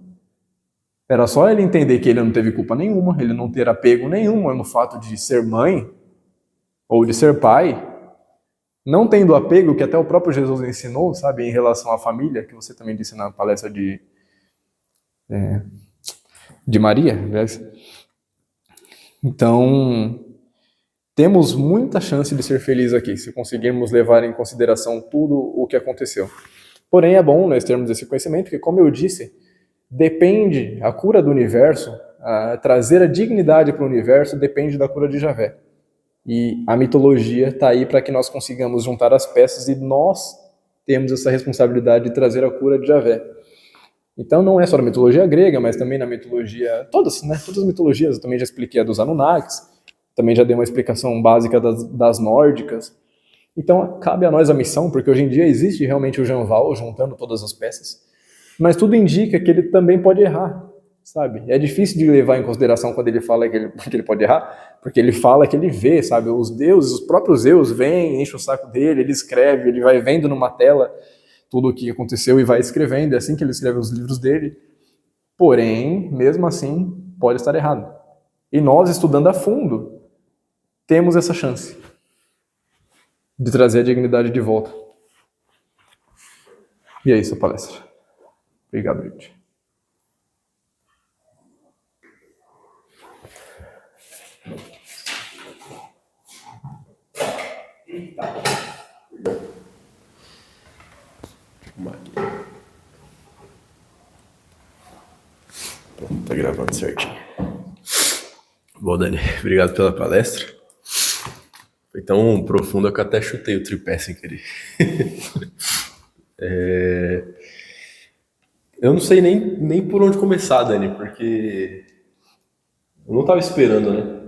Era só ele entender que ele não teve culpa nenhuma, ele não ter apego nenhum no fato de ser mãe ou de ser pai, não tendo apego, que até o próprio Jesus ensinou, sabe, em relação à família, que você também disse na palestra de Maria, né? Então, temos muita chance de ser felizes aqui, se conseguirmos levar em consideração tudo o que aconteceu. Porém, é bom nós termos esse conhecimento, porque, como eu disse, depende, a cura do universo, trazer a dignidade para o universo, depende da cura de Javé. E a mitologia está aí para que nós consigamos juntar as peças e nós temos essa responsabilidade de trazer a cura de Javé. Então não é só na mitologia grega, mas também na mitologia, todas as mitologias, eu também já expliquei a dos Anunnakis, também já dei uma explicação básica das nórdicas. Então cabe a nós a missão, porque hoje em dia existe realmente o Janval juntando todas as peças, mas tudo indica que ele também pode errar, sabe? É difícil de levar em consideração quando ele fala que ele pode errar, porque ele fala que ele vê, sabe? Os deuses, os próprios Zeus vêm, enchem o saco dele, ele escreve, ele vai vendo numa tela tudo o que aconteceu e vai escrevendo, é assim que ele escreve os livros dele. Porém, mesmo assim, pode estar errado. E nós, estudando a fundo, temos essa chance de trazer a dignidade de volta. E é isso a palestra. Obrigado, gente. Pronto, tá gravando certinho. Bom, Dani, obrigado pela palestra. Foi tão profunda que eu até chutei o tripé sem querer. Eu não sei nem por onde começar, Dani, porque eu não estava esperando, né?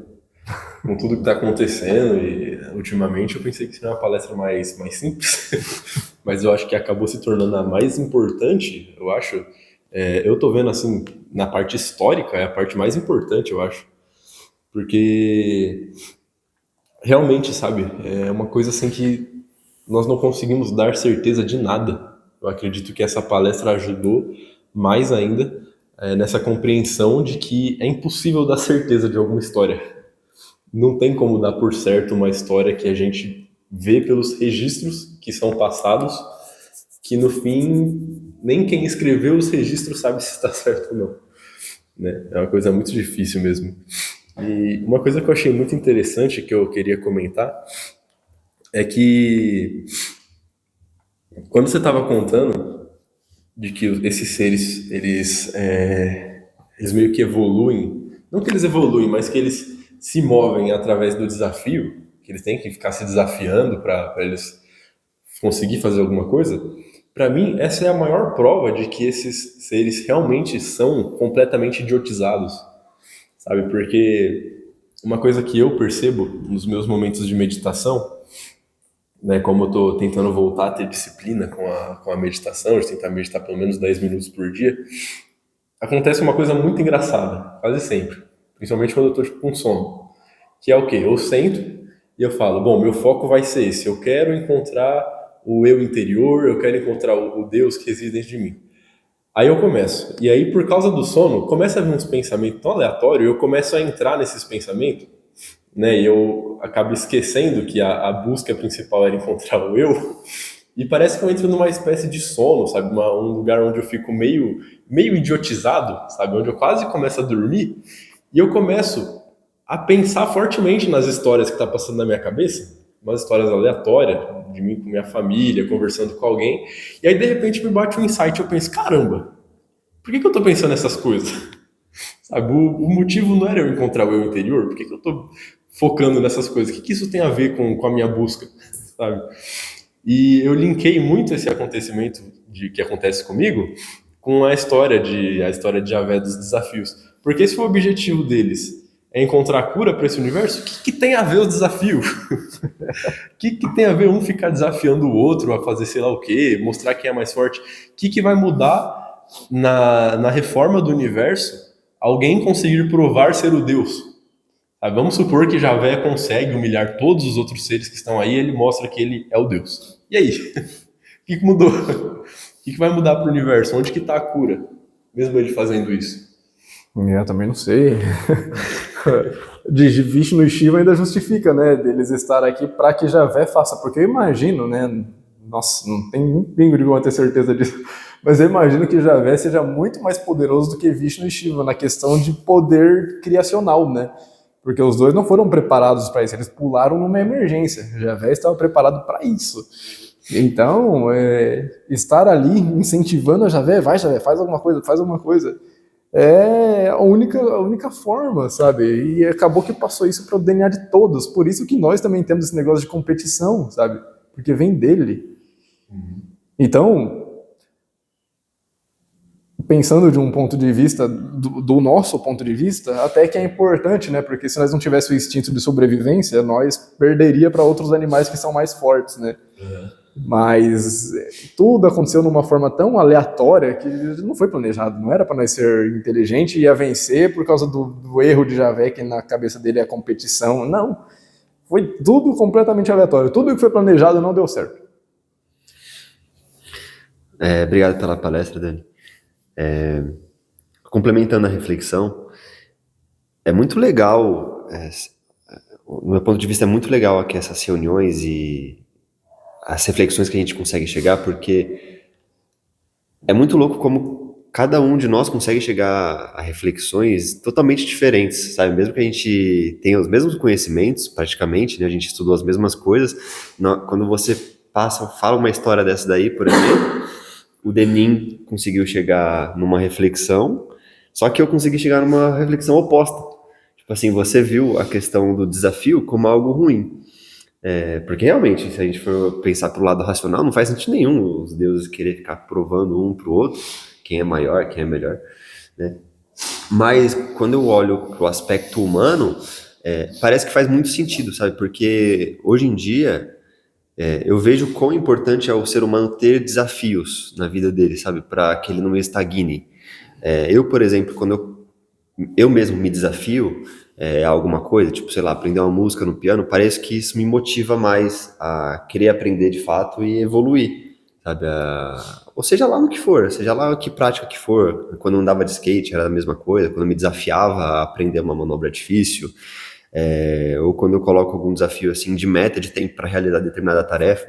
Com tudo que está acontecendo e ultimamente eu pensei que seria uma palestra mais simples, mas eu acho que acabou se tornando a mais importante, eu acho. Eu tô vendo assim, na parte histórica, é a parte mais importante, eu acho, porque realmente, sabe, é uma coisa assim que nós não conseguimos dar certeza de nada. Eu acredito que essa palestra ajudou mais ainda nessa compreensão de que é impossível dar certeza de alguma história. Não tem como dar por certo uma história que a gente vê pelos registros que são passados, que no fim nem quem escreveu os registros sabe se está certo ou não, né? É uma coisa muito difícil mesmo. E uma coisa que eu achei muito interessante que eu queria comentar é que quando você estava contando de que esses seres eles meio que evoluem, não que eles evoluem, mas que eles se movem através do desafio, que eles têm que ficar se desafiando para eles conseguir fazer alguma coisa. Para mim, essa é a maior prova de que esses seres realmente são completamente idiotizados, sabe? Porque uma coisa que eu percebo nos meus momentos de meditação, né, como eu tô tentando voltar a ter disciplina com a meditação, de tentar meditar pelo menos 10 minutos por dia, acontece uma coisa muito engraçada, quase sempre. Principalmente quando eu tô com sono. Que é o quê? Eu sento e eu falo, bom, meu foco vai ser esse. Eu quero encontrar o eu interior, eu quero encontrar o Deus que reside dentro de mim. Aí eu começo. E aí, por causa do sono, começa a vir uns pensamentos tão aleatórios, eu começo a entrar nesses pensamentos, né? E eu acabo esquecendo que a busca principal era encontrar o eu. E parece que eu entro numa espécie de sono, sabe? Um lugar onde eu fico meio idiotizado, sabe? Onde eu quase começo a dormir. E eu começo a pensar fortemente nas histórias que tá passando na minha cabeça, umas histórias aleatórias, de mim com minha família, conversando com alguém. E aí, de repente, me bate um insight. Eu penso, caramba, por que eu tô pensando nessas coisas? Sabe? O motivo não era eu encontrar o eu interior? Por que eu tô focando nessas coisas? O que isso tem a ver com a minha busca? Sabe? E eu linkei muito esse acontecimento que acontece comigo com a história de Javé dos desafios. Porque se o objetivo deles é encontrar cura para esse universo, o que tem a ver os desafios? O que tem a ver um ficar desafiando o outro a fazer sei lá o quê, mostrar quem é mais forte? O que vai mudar na reforma do universo alguém conseguir provar ser o Deus? Vamos supor que Javé consegue humilhar todos os outros seres que estão aí, ele mostra que ele é o Deus. E aí? O que mudou? O que vai mudar para o universo? Onde que está a cura? Mesmo ele fazendo isso. Eu também não sei. De Vishnu e Shiva ainda justifica, né, deles estar aqui para que Javé faça, porque eu imagino, né, nossa, não tem um pingo de como ter certeza disso, mas eu imagino que Javé seja muito mais poderoso do que Vishnu e Shiva na questão de poder criacional, né, porque os dois não foram preparados para isso, eles pularam numa emergência, Javé estava preparado para isso. Então, estar ali incentivando a Javé, vai Javé, faz alguma coisa, é a única forma, sabe? E acabou que passou isso para o DNA de todos. Por isso que nós também temos esse negócio de competição, sabe? Porque vem dele. Então, pensando de um ponto de vista, do nosso ponto de vista, até que é importante, né? Porque se nós não tivéssemos o instinto de sobrevivência, nós perderia para outros animais que são mais fortes, né? Mas tudo aconteceu numa forma tão aleatória que não foi planejado, não era para nós ser inteligente e ia vencer por causa do erro de Javé, que na cabeça dele é a competição. Não, foi tudo completamente aleatório. Tudo que foi planejado não deu certo. Obrigado pela palestra, Dani. Complementando a reflexão, é muito legal, do meu ponto de vista, é muito legal aqui essas reuniões e as reflexões que a gente consegue chegar, porque é muito louco como cada um de nós consegue chegar a reflexões totalmente diferentes, sabe? Mesmo que a gente tenha os mesmos conhecimentos, praticamente, né? A gente estudou as mesmas coisas, quando você fala uma história dessa daí, por exemplo, o Denim conseguiu chegar numa reflexão, só que eu consegui chegar numa reflexão oposta. Tipo assim, você viu a questão do desafio como algo ruim. Porque realmente, se a gente for pensar pro lado racional, não faz sentido nenhum os deuses querer ficar provando um pro outro quem é maior, quem é melhor, né? Mas quando eu olho pro aspecto humano, parece que faz muito sentido, sabe? Porque hoje em dia eu vejo quão importante é o ser humano ter desafios na vida dele, sabe? Para que ele não estagne. Eu, por exemplo, quando eu mesmo me desafio a alguma coisa, tipo, sei lá, aprender uma música no piano, parece que isso me motiva mais a querer aprender de fato e evoluir, sabe? Ou seja lá no que for, seja lá que prática que for. Quando eu andava de skate era a mesma coisa, quando eu me desafiava a aprender uma manobra difícil, ou quando eu coloco algum desafio assim de meta de tempo para realizar determinada tarefa.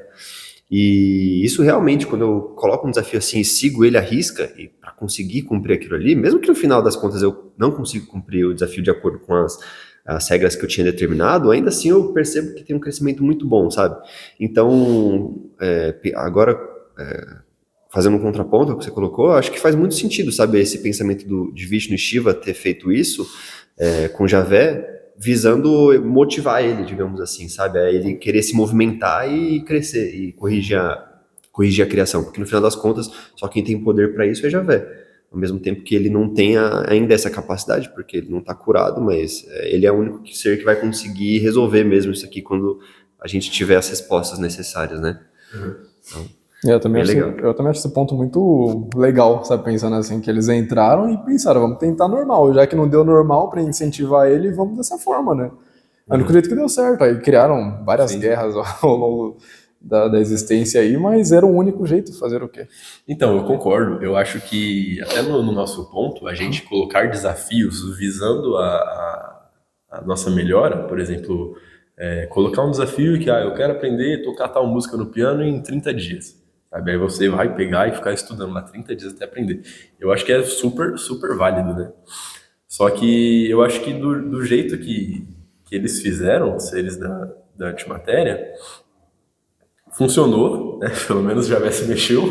E isso realmente, quando eu coloco um desafio assim e sigo ele à risca, e para conseguir cumprir aquilo ali, mesmo que no final das contas eu não consiga cumprir o desafio de acordo com as regras que eu tinha determinado, ainda assim eu percebo que tem um crescimento muito bom, sabe? Então, agora, fazendo um contraponto ao que você colocou, acho que faz muito sentido, sabe, esse pensamento de Vishnu e Shiva ter feito isso com Javé, visando motivar ele, digamos assim, sabe? A ele querer se movimentar e crescer e corrigir a criação, porque no final das contas, só quem tem poder para isso é Javé. Ao mesmo tempo que ele não tem ainda essa capacidade, porque ele não está curado, mas ele é o único ser que vai conseguir resolver mesmo isso aqui quando a gente tiver as respostas necessárias, né? Então, Eu também legal. eu também acho esse ponto muito legal, sabe, pensando assim, que eles entraram e pensaram, vamos tentar normal, já que não deu normal para incentivar ele, vamos dessa forma, né? Eu não acredito que deu certo, aí criaram várias guerras ao longo da existência aí, mas era o único jeito de fazer o quê? Então, eu concordo. Eu acho que, até no nosso ponto, a gente colocar desafios visando a nossa melhora, por exemplo, colocar um desafio que eu quero aprender a tocar tal música no piano em 30 dias. Sabe? Aí você vai pegar e ficar estudando lá 30 dias até aprender. Eu acho que é super, super válido, né? Só que eu acho que do jeito que eles fizeram, os seres da antimatéria, funcionou, né? Pelo menos já se mexeu.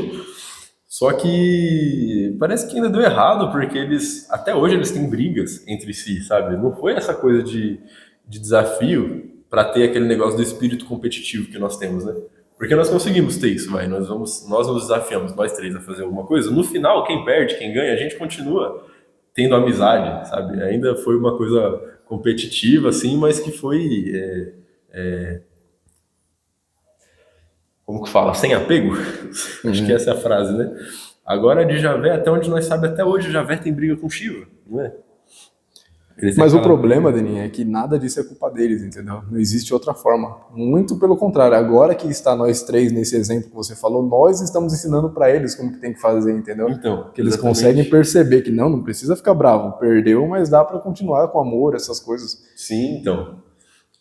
Só que parece que ainda deu errado, porque até hoje eles têm brigas entre si, sabe? Não foi essa coisa de desafio para ter aquele negócio do espírito competitivo que nós temos, né? Porque nós conseguimos ter isso, nós nos desafiamos, nós três, a fazer alguma coisa. No final, quem perde, quem ganha, a gente continua tendo amizade, sabe? Ainda foi uma coisa competitiva, assim, mas que foi... como que fala? Sem apego? Acho que essa é a frase, né? Agora, de Javé, até onde nós sabemos, até hoje, Javé tem briga com Shiva, não é? Mas o problema, Deninho, é que nada disso é culpa deles, entendeu? Não existe outra forma. Muito pelo contrário, agora que está nós três nesse exemplo que você falou, nós estamos ensinando para eles como que tem que fazer, entendeu? Então, que eles conseguem perceber que não precisa ficar bravo, perdeu, mas dá para continuar com amor, essas coisas. Sim, então,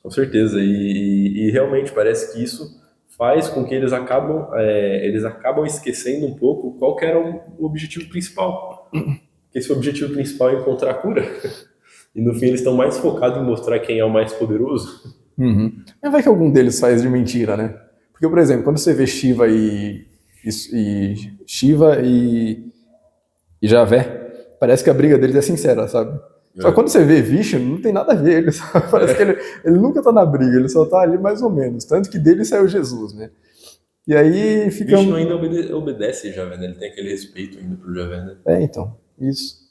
com certeza. E realmente parece que isso faz com que eles acabam esquecendo um pouco qual que era o objetivo principal. Porque esse objetivo principal é encontrar a cura. E no fim eles estão mais focados em mostrar quem é o mais poderoso. Mas vai que algum deles faz de mentira, né? Porque, por exemplo, quando você vê Shiva e Javé, parece que a briga deles é sincera, sabe? Só que quando você vê Vishnu, não tem nada a ver. Parece que ele nunca tá na briga, ele só tá ali mais ou menos. Tanto que dele saiu Jesus, né? E aí fica... Vishnu ainda obedece Javé, né? Ele tem aquele respeito ainda pro Javé, né? Então, isso.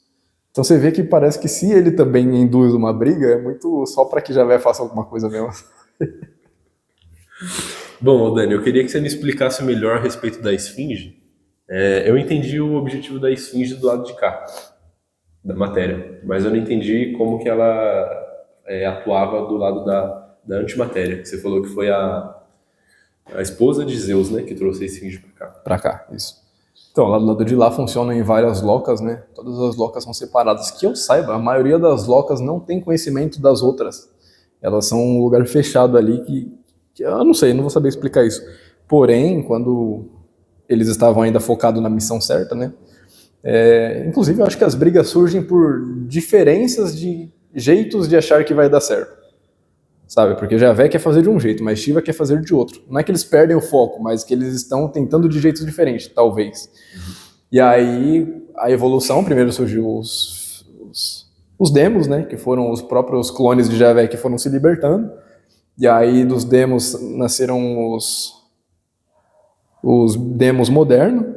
Então você vê que parece que se ele também induz uma briga, é muito só para que Javé faça alguma coisa mesmo. Bom, Dani, eu queria que você me explicasse melhor a respeito da esfinge. Eu entendi o objetivo da esfinge do lado de cá, da matéria, mas eu não entendi como que ela atuava do lado da antimatéria, que você falou que foi a esposa de Zeus, né, que trouxe a esfinge para cá. Para cá, isso. Então, lá do lado de lá funciona em várias locas, né? Todas as locas são separadas. Que eu saiba, a maioria das locas não tem conhecimento das outras. Elas são um lugar fechado ali que eu não sei, não vou saber explicar isso. Porém, quando eles estavam ainda focados na missão certa, né? Inclusive, eu acho que as brigas surgem por diferenças de jeitos de achar que vai dar certo. Sabe? Porque Javé quer fazer de um jeito, mas Shiva quer fazer de outro. Não é que eles perdem o foco, mas que eles estão tentando de jeitos diferentes, talvez. E aí, a evolução, primeiro surgiu os demos, né? Que foram os próprios clones de Javé que foram se libertando. E aí, dos demos, nasceram os demos modernos.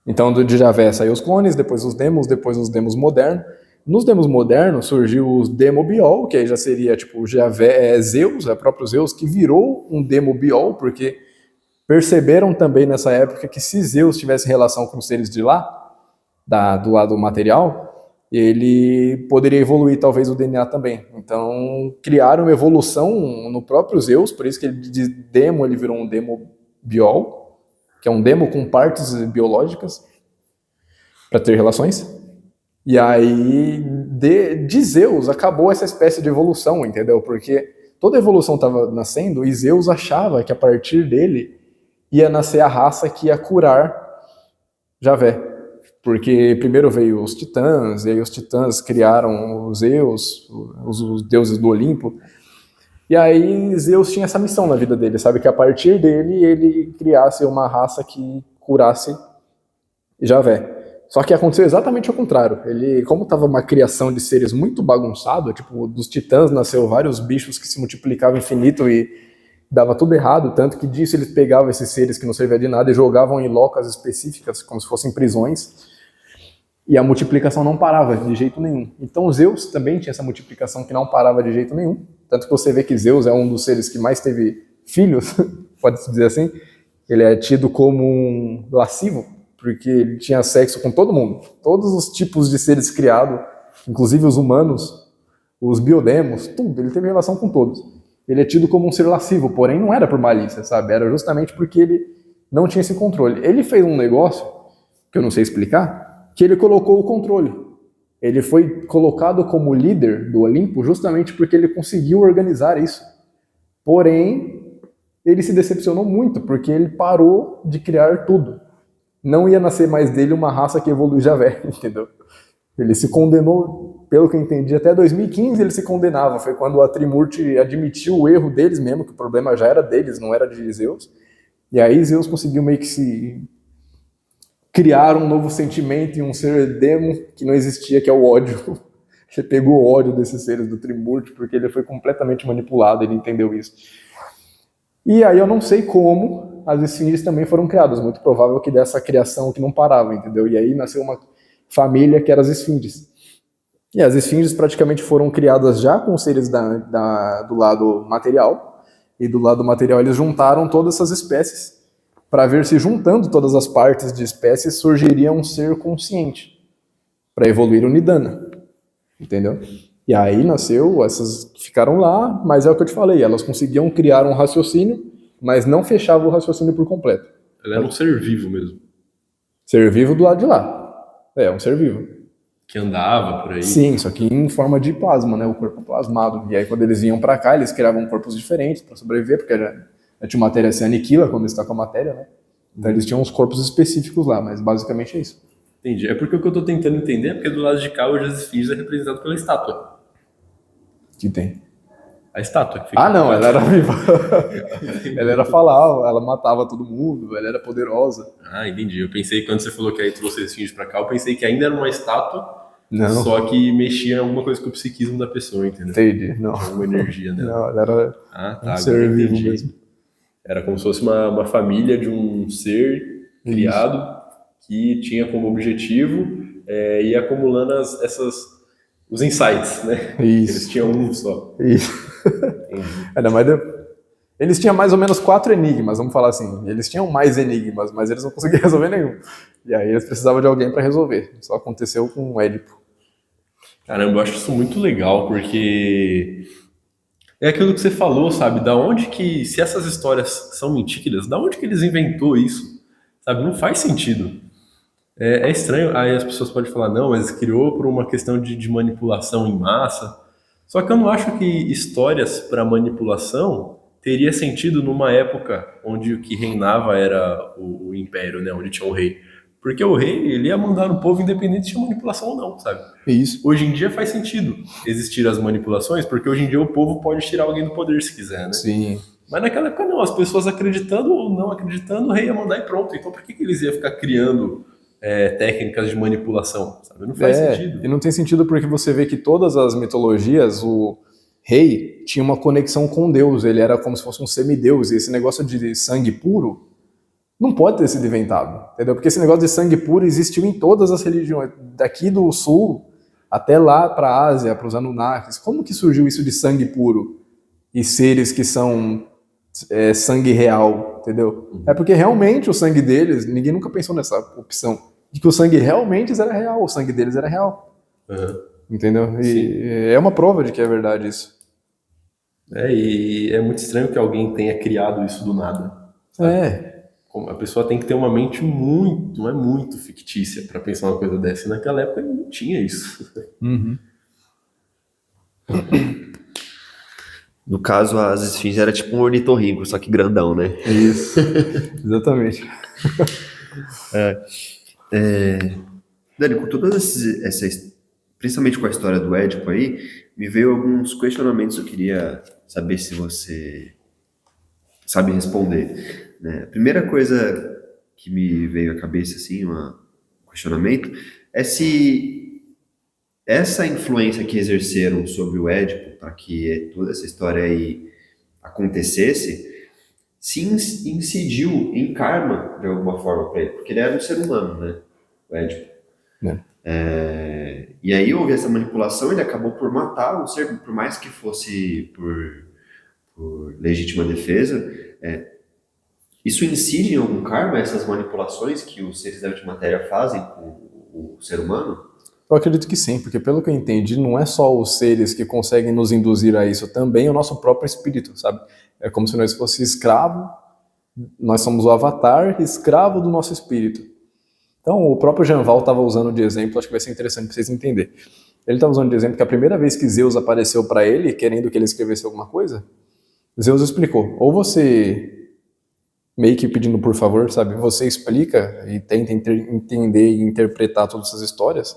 Então, de Javé saiu os clones, depois os demos modernos. Nos demos modernos surgiu os Demobiol, que aí já seria tipo Javé, Zeus, é o próprio Zeus, que virou um Demobiol, porque perceberam também nessa época que se Zeus tivesse relação com os seres de lá, do lado material, ele poderia evoluir talvez o DNA também. Então criaram uma evolução no próprio Zeus, por isso que ele de Demo ele virou um Demobiol, que é um demo com partes biológicas para ter relações. E aí, de Zeus, acabou essa espécie de evolução, entendeu? Porque toda evolução estava nascendo e Zeus achava que a partir dele ia nascer a raça que ia curar Javé. Porque primeiro veio os titãs, e aí os titãs criaram os Zeus, os deuses do Olimpo. E aí Zeus tinha essa missão na vida dele, sabe? Que a partir dele ele criasse uma raça que curasse Javé. Só que aconteceu exatamente ao contrário. Ele, como estava uma criação de seres muito bagunçado, tipo, dos titãs nasceu vários bichos que se multiplicavam infinito e dava tudo errado, tanto que disso eles pegavam esses seres que não serviam de nada e jogavam em locas específicas, como se fossem prisões, e a multiplicação não parava de jeito nenhum. Então Zeus também tinha essa multiplicação que não parava de jeito nenhum, tanto que você vê que Zeus é um dos seres que mais teve filhos, pode-se dizer assim. Ele é tido como um lascivo, porque ele tinha sexo com todo mundo, todos os tipos de seres criados, inclusive os humanos, os biodemos, tudo, ele teve relação com todos. Ele é tido como um ser lascivo, porém não era por malícia, sabe? Era justamente porque ele não tinha esse controle. Ele fez um negócio, que eu não sei explicar, que ele colocou o controle. Ele foi colocado como líder do Olimpo justamente porque ele conseguiu organizar isso. Porém, ele se decepcionou muito, porque ele parou de criar tudo. Não ia nascer mais dele uma raça que evolui Javé, entendeu? Ele se condenou, pelo que eu entendi, até 2015 ele se condenava. Foi quando a Trimurti admitiu o erro deles mesmo, que o problema já era deles, não era de Zeus. E aí Zeus conseguiu meio que se criar um novo sentimento em um ser demo que não existia, que é o ódio. Ele pegou o ódio desses seres do Trimurti, porque ele foi completamente manipulado, ele entendeu isso. E aí eu não sei como as esfinges também foram criadas, muito provável que dessa criação que não parava, entendeu? E aí nasceu uma família que era as esfinges. E as esfinges praticamente foram criadas já com os seres do lado material, e do lado material eles juntaram todas essas espécies, para ver se juntando todas as partes de espécies surgiria um ser consciente, para evoluir o Nidana, entendeu? E aí nasceu, essas ficaram lá, mas é o que eu te falei, elas conseguiam criar um raciocínio, mas não fechava o raciocínio por completo. Ela era um ser vivo mesmo. Ser vivo do lado de lá. É, um ser vivo. Que andava por aí. Sim, só que em forma de plasma, né? O corpo plasmado. E aí quando eles vinham pra cá, eles criavam corpos diferentes pra sobreviver, porque a antimatéria se aniquila quando está com a matéria, né? Então eles tinham uns corpos específicos lá, mas basicamente é isso. Entendi. É porque o que eu tô tentando entender é porque do lado de cá hoje as esfinges é representado pela estátua. Que tem. A estátua que fica. Ah, não, ela era viva. Ela era falava, ela matava todo mundo, ela era poderosa. Ah, entendi. Eu pensei, quando você falou que aí trouxe esfinge pra cá, eu pensei que ainda era uma estátua, Não. só que mexia em alguma coisa com o psiquismo da pessoa, entendeu? Entendi, não. Tinha alguma energia dela. Não, ela era Ah, tá. um Agora ser eu vivo entendi. mesmo. Era como se fosse uma família de um ser criado que tinha como objetivo ir acumulando os insights, né? Isso. Eles tinham um só. Isso. Entendi. Ainda mais eles tinham mais ou menos 4 enigmas, vamos falar assim. Eles tinham mais enigmas, mas eles não conseguiam resolver nenhum. E aí eles precisavam de alguém para resolver. Só aconteceu com o Édipo. Caramba, eu acho isso muito legal, porque é aquilo que você falou, sabe? Da onde que, se essas histórias são mentiras, da onde que eles inventou isso? Sabe? Não faz sentido. É estranho, aí as pessoas podem falar, não, mas criou por uma questão de manipulação em massa. Só que eu não acho que histórias para manipulação teria sentido numa época onde o que reinava era o império, né? Onde tinha o rei. Porque o rei, ele ia mandar no povo independente se tinha manipulação ou não, sabe? Isso. Hoje em dia faz sentido existir as manipulações, porque hoje em dia o povo pode tirar alguém do poder se quiser, né? Sim. Mas naquela época não, as pessoas acreditando ou não acreditando, o rei ia mandar e pronto. Então por que eles iam ficar criando técnicas de manipulação, sabe? Não faz sentido. E não tem sentido porque você vê que todas as mitologias, o rei tinha uma conexão com Deus, ele era como se fosse um semideus, e esse negócio de sangue puro não pode ter sido inventado, entendeu? Porque esse negócio de sangue puro existiu em todas as religiões, daqui do sul até lá para a Ásia, para os Anunnakis. Como que surgiu isso de sangue puro e seres que são sangue real, entendeu? É porque realmente o sangue deles, ninguém nunca pensou nessa opção, de que o sangue realmente era real, o sangue deles era real. Entendeu? E é uma prova de que é verdade isso. E é muito estranho que alguém tenha criado isso do nada. Sabe? A pessoa tem que ter uma mente não é muito fictícia para pensar uma coisa dessa. E naquela época não tinha isso. Uhum. No caso, as esfinges era tipo um ornitorrinco, só que grandão, né? Isso, exatamente. Dani, com todas principalmente com a história do Édipo aí, me veio alguns questionamentos que eu queria saber se você sabe responder, né? A primeira coisa que me veio à cabeça, assim, um questionamento, é se essa influência que exerceram sobre o Édipo para que toda essa história aí acontecesse, se incidiu em karma de alguma forma para ele, porque ele era um ser humano, né? O Édipo. E aí houve essa manipulação, ele acabou por matar o ser, por mais que fosse por legítima defesa. Isso incide em algum karma, essas manipulações que os seres da antimatéria fazem com o ser humano? Eu acredito que sim, porque pelo que eu entendi, não é só os seres que conseguem nos induzir a isso, também o nosso próprio espírito, sabe? É como se nós fosse escravo, nós somos o avatar, escravo do nosso espírito. Então, o próprio Janval estava usando de exemplo, acho que vai ser interessante para vocês entenderem. Ele estava usando de exemplo que a primeira vez que Zeus apareceu para ele, querendo que ele escrevesse alguma coisa, Zeus explicou, ou você, meio que pedindo por favor, sabe, você explica e tenta entender e interpretar todas essas histórias,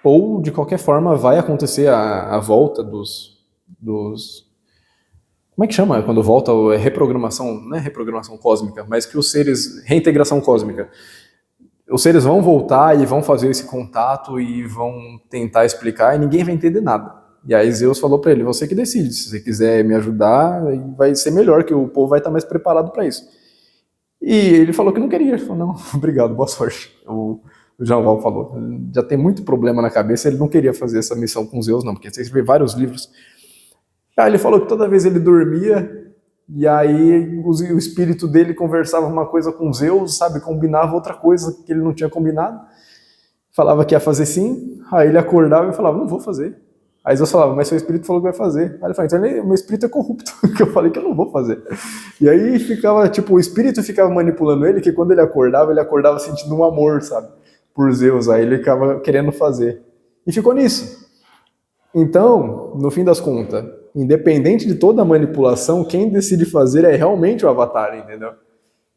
ou de qualquer forma vai acontecer a volta dos... Como é que chama quando volta a reprogramação? Não é reprogramação cósmica, mas que os seres... Reintegração cósmica. Os seres vão voltar e vão fazer esse contato e vão tentar explicar e ninguém vai entender nada. E aí Zeus falou para ele, você que decide, se você quiser me ajudar, vai ser melhor, que o povo vai estar mais preparado para isso. E ele falou que não queria, ele falou, não, obrigado, boa sorte. O Janval falou, já tem muito problema na cabeça, ele não queria fazer essa missão com Zeus não, porque você escreveu vários livros. Aí ele falou que toda vez ele dormia, e aí o espírito dele conversava uma coisa com Zeus, sabe, combinava outra coisa que ele não tinha combinado, falava que ia fazer sim, aí ele acordava e falava, não vou fazer. Aí Zeus falava, mas seu espírito falou que vai fazer. Aí ele falou, então meu espírito é corrupto, que eu falei que eu não vou fazer. E aí ficava, tipo, o espírito ficava manipulando ele, que quando ele acordava sentindo um amor, sabe, por Zeus, aí ele ficava querendo fazer. E ficou nisso. Então, no fim das contas, independente de toda a manipulação, quem decide fazer é realmente o avatar, entendeu?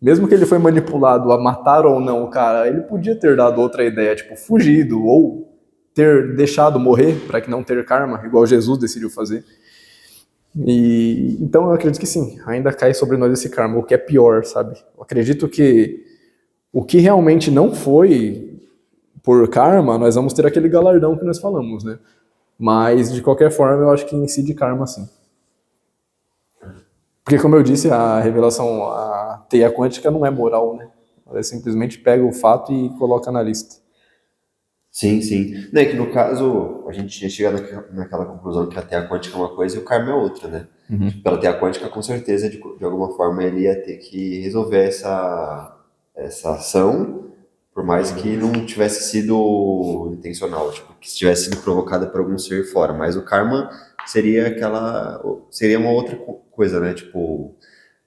Mesmo que ele foi manipulado a matar ou não o cara, ele podia ter dado outra ideia, tipo, fugido, ou ter deixado morrer para que não ter karma, igual Jesus decidiu fazer. E então eu acredito que sim, ainda cai sobre nós esse karma, o que é pior, sabe? Eu acredito que o que realmente não foi por karma, nós vamos ter aquele galardão que nós falamos, né? Mas, de qualquer forma, eu acho que incide karma, sim. Porque, como eu disse, a revelação, a teia quântica não é moral, né? Ela simplesmente pega o fato e coloca na lista. Sim, sim. Não, é que no caso, a gente tinha chegado naquela conclusão que a teia quântica é uma coisa e o karma é outra, né? Pela teia quântica, com certeza, de alguma forma, ele ia ter que resolver essa ação, por mais que não tivesse sido intencional, tipo, que tivesse sido provocada por algum ser fora. Mas o karma seria uma outra coisa, né? Tipo,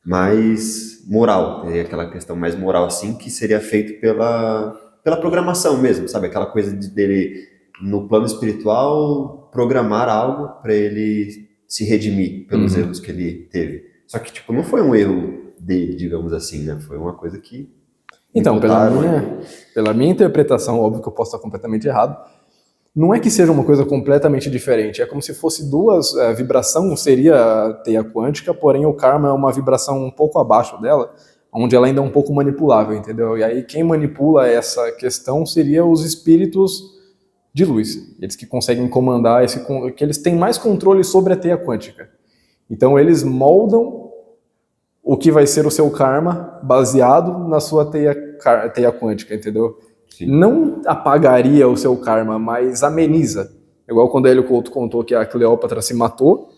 mais moral. Teria aquela questão mais moral, assim, que seria feito pela programação mesmo, sabe? Aquela coisa dele, no plano espiritual, programar algo para ele se redimir pelos erros que ele teve. Só que, tipo, não foi um erro dele, digamos assim, né? Foi uma coisa que Então, imputaram. pela minha interpretação, óbvio que eu posso estar completamente errado, não é que seja uma coisa completamente diferente, é como se fosse duas, a vibração seria a teia quântica, porém o karma é uma vibração um pouco abaixo dela, onde ela ainda é um pouco manipulável, entendeu? E aí quem manipula essa questão seria os espíritos de luz, eles que conseguem comandar que eles têm mais controle sobre a teia quântica. Então eles moldam o que vai ser o seu karma baseado na sua teia quântica, entendeu? Sim. Não apagaria o seu karma, mas ameniza. Igual quando ele Couto contou que a Cleópatra se matou,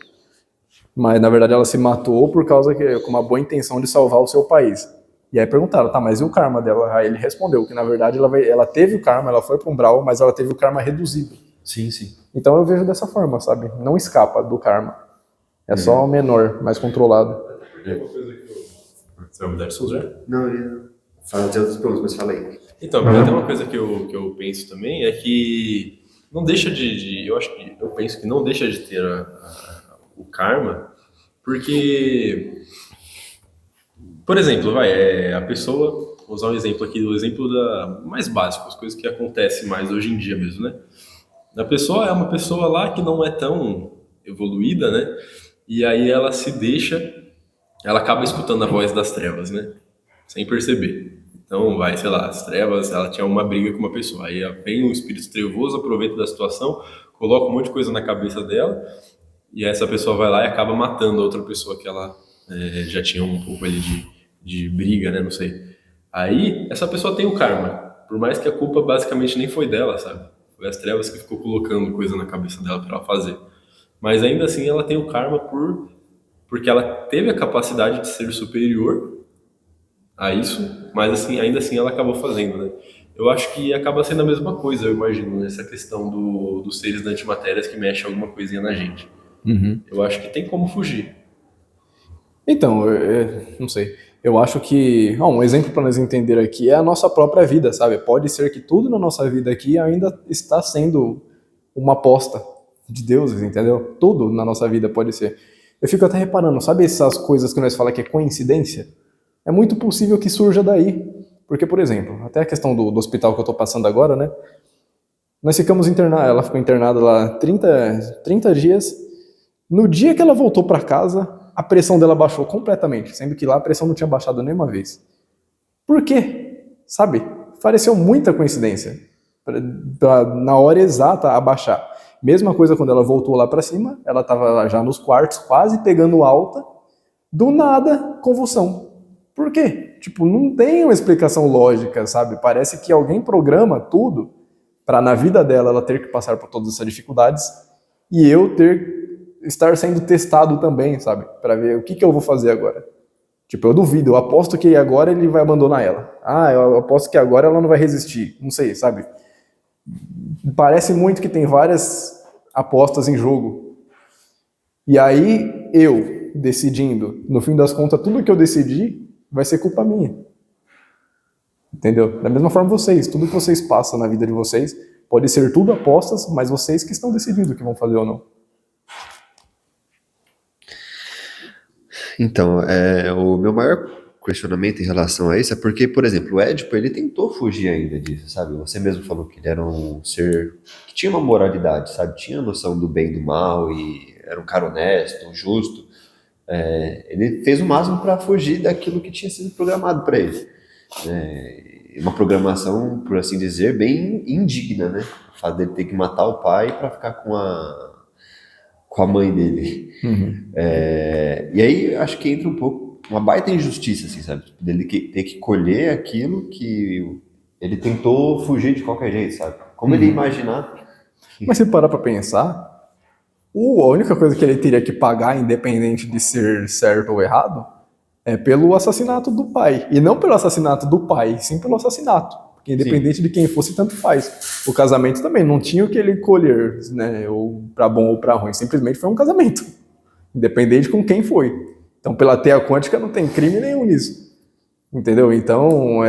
mas na verdade ela se matou por causa que com uma boa intenção de salvar o seu país. E aí perguntaram, tá, mas e o karma dela? Aí ele respondeu que na verdade ela teve o karma, ela foi para um umbral, mas ela teve o karma reduzido. Sim, sim. Então eu vejo dessa forma, sabe? Não escapa do karma. É só o menor, mais controlado. Você vai mudar de assunto já? Não, eu ia fazer outras perguntas, mas fala aí. Então, mas até uma coisa que eu penso também é que não deixa eu penso que não deixa de ter o karma, porque, por exemplo, a pessoa, vou usar um exemplo aqui, o exemplo mais básico, as coisas que acontecem mais hoje em dia mesmo, né? A pessoa é uma pessoa lá que não é tão evoluída, né? E aí ela acaba escutando a voz das trevas, né? Sem perceber. Então, sei lá, as trevas, ela tinha uma briga com uma pessoa. Aí vem um espírito trevoso, aproveita da situação, coloca um monte de coisa na cabeça dela, e essa pessoa vai lá e acaba matando a outra pessoa que ela já tinha um pouco ali de briga, né? Não sei. Aí, essa pessoa tem o karma. Por mais que a culpa basicamente nem foi dela, sabe? Foi as trevas que ficou colocando coisa na cabeça dela para ela fazer. Mas ainda assim, ela tem o karma porque ela teve a capacidade de ser superior a isso, mas assim, ainda assim ela acabou fazendo, né? Eu acho que acaba sendo a mesma coisa, eu imagino, nessa questão dos seres da antimatérias que mexem alguma coisinha na gente. Eu acho que tem como fugir. Então, não sei. Eu acho que um exemplo para nós entender aqui é a nossa própria vida, sabe? Pode ser que tudo na nossa vida aqui ainda está sendo uma aposta de deuses, entendeu? Tudo na nossa vida pode ser. Eu fico até reparando, sabe essas coisas que nós falamos que é coincidência? É muito possível que surja daí. Porque, por exemplo, até a questão do hospital que eu estou passando agora, né? Nós ficamos internados, ela ficou internada lá 30 dias. No dia que ela voltou para casa, a pressão dela baixou completamente, sendo que lá a pressão não tinha baixado nenhuma vez. Por quê? Sabe? Pareceu muita coincidência. Na hora exata abaixar. Mesma coisa quando ela voltou lá para cima, ela estava já nos quartos, quase pegando alta. Do nada, convulsão. Por quê? Tipo, não tem uma explicação lógica, sabe? Parece que alguém programa tudo para na vida dela ela ter que passar por todas essas dificuldades e eu estar sendo testado também, sabe? Para ver o que eu vou fazer agora. Tipo, eu duvido, eu aposto que agora ele vai abandonar ela. Eu aposto que agora ela não vai resistir. Não sei, sabe? Parece muito que tem várias apostas em jogo. E aí, eu decidindo, no fim das contas, tudo que eu decidi vai ser culpa minha. Entendeu? Da mesma forma vocês, tudo que vocês passam na vida de vocês pode ser tudo apostas, mas vocês que estão decidindo o que vão fazer ou não. Então, o meu maior questionamento em relação a isso é porque, por exemplo, o Édipo, ele tentou fugir ainda disso, sabe? Você mesmo falou que ele era um ser que tinha uma moralidade, sabe? Tinha noção do bem e do mal e era um cara honesto, justo. Ele fez o máximo para fugir daquilo que tinha sido programado para ele. Uma programação, por assim dizer, bem indigna, né? O fato dele ter que matar o pai para ficar com a mãe dele. E aí acho que entra um pouco uma baita injustiça, assim, sabe? Dele ter que colher aquilo que ele tentou fugir de qualquer jeito, sabe? Como ele ia imaginar. Mas se parar para pensar, a única coisa que ele teria que pagar, independente de ser certo ou errado, é pelo assassinato do pai. E não pelo assassinato do pai, sim pelo assassinato. Porque independente de quem fosse, tanto faz. O casamento também não tinha o que ele colher, né? Ou para bom ou para ruim. Simplesmente foi um casamento. Independente com quem foi. Então, pela teia quântica, não tem crime nenhum nisso. Entendeu? Então,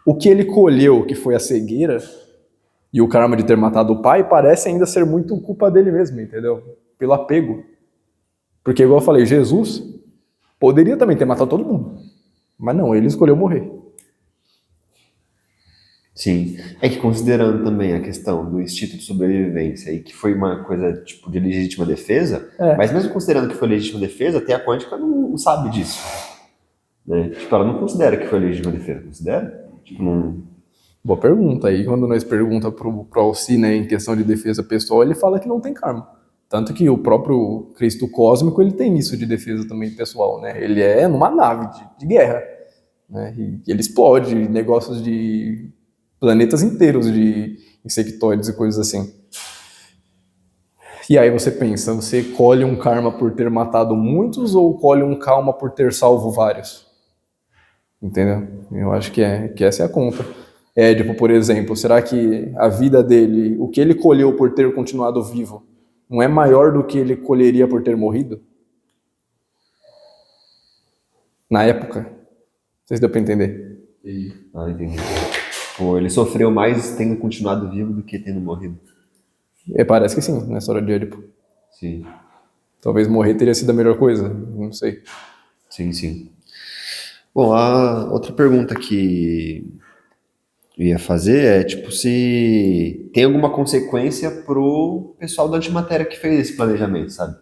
o que ele colheu, que foi a cegueira, e o karma de ter matado o pai, parece ainda ser muito culpa dele mesmo, entendeu? Pelo apego. Porque, igual eu falei, Jesus poderia também ter matado todo mundo. Mas não, ele escolheu morrer. Sim. É que considerando também a questão do instinto de sobrevivência e que foi uma coisa tipo de legítima defesa, mas mesmo considerando que foi legítima defesa, até a quântica não sabe disso. Né? Tipo, ela não considera que foi legítima defesa, considera? Tipo, não. Boa pergunta. Aí quando nós pergunta pro Alci, né, em questão de defesa pessoal, ele fala que não tem karma. Tanto que o próprio Cristo cósmico, ele tem isso de defesa também pessoal, né? Ele é numa nave de guerra, né? E ele explode negócios de planetas inteiros de insectoides e coisas assim. E aí você pensa, você colhe um karma por ter matado muitos ou colhe um karma por ter salvo vários? Entendeu? Eu acho que essa é a conta. Édipo, por exemplo, será que a vida dele, o que ele colheu por ter continuado vivo, não é maior do que ele colheria por ter morrido? Na época. Não sei se deu pra entender. Ah, entendi. Pô, ele sofreu mais tendo continuado vivo do que tendo morrido. Parece que sim, na história de Édipo. Sim. Talvez morrer teria sido a melhor coisa, não sei. Sim, sim. Bom, a outra pergunta que eu ia fazer é, tipo, se tem alguma consequência pro pessoal da antimatéria que fez esse planejamento, sabe?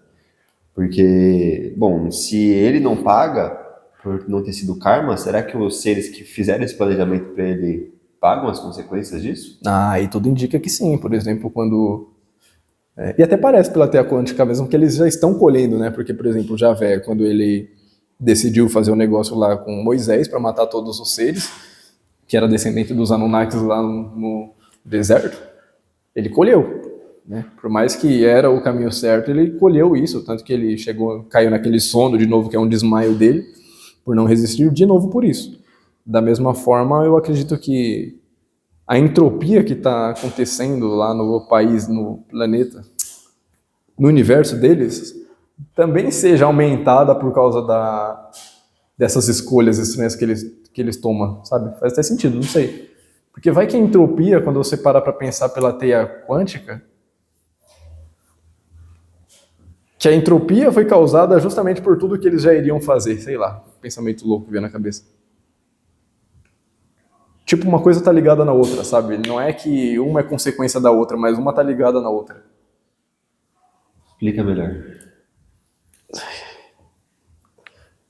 Porque, bom, se ele não paga por não ter sido karma, será que os seres que fizeram esse planejamento para ele pagam as consequências disso? E tudo indica que sim. Por exemplo, quando... e até parece pela teia quântica mesmo que eles já estão colhendo, né? Porque, por exemplo, Javé, quando ele decidiu fazer um negócio lá com Moisés para matar todos os seres, que era descendente dos Anunnakis lá no deserto, ele colheu, né? Por mais que era o caminho certo, ele colheu isso, tanto que ele caiu naquele sono de novo, que é um desmaio dele, por não resistir de novo por isso. Da mesma forma, eu acredito que a entropia que está acontecendo lá no país, no planeta, no universo deles, também seja aumentada por causa dessas escolhas estranhas que eles tomam, sabe? Faz até sentido, não sei. Porque vai que a entropia, quando você parar para pensar pela teia quântica, que a entropia foi causada justamente por tudo que eles já iriam fazer, sei lá, pensamento louco que veio na cabeça. Tipo, uma coisa tá ligada na outra, sabe? Não é que uma é consequência da outra, mas uma tá ligada na outra. Explica melhor.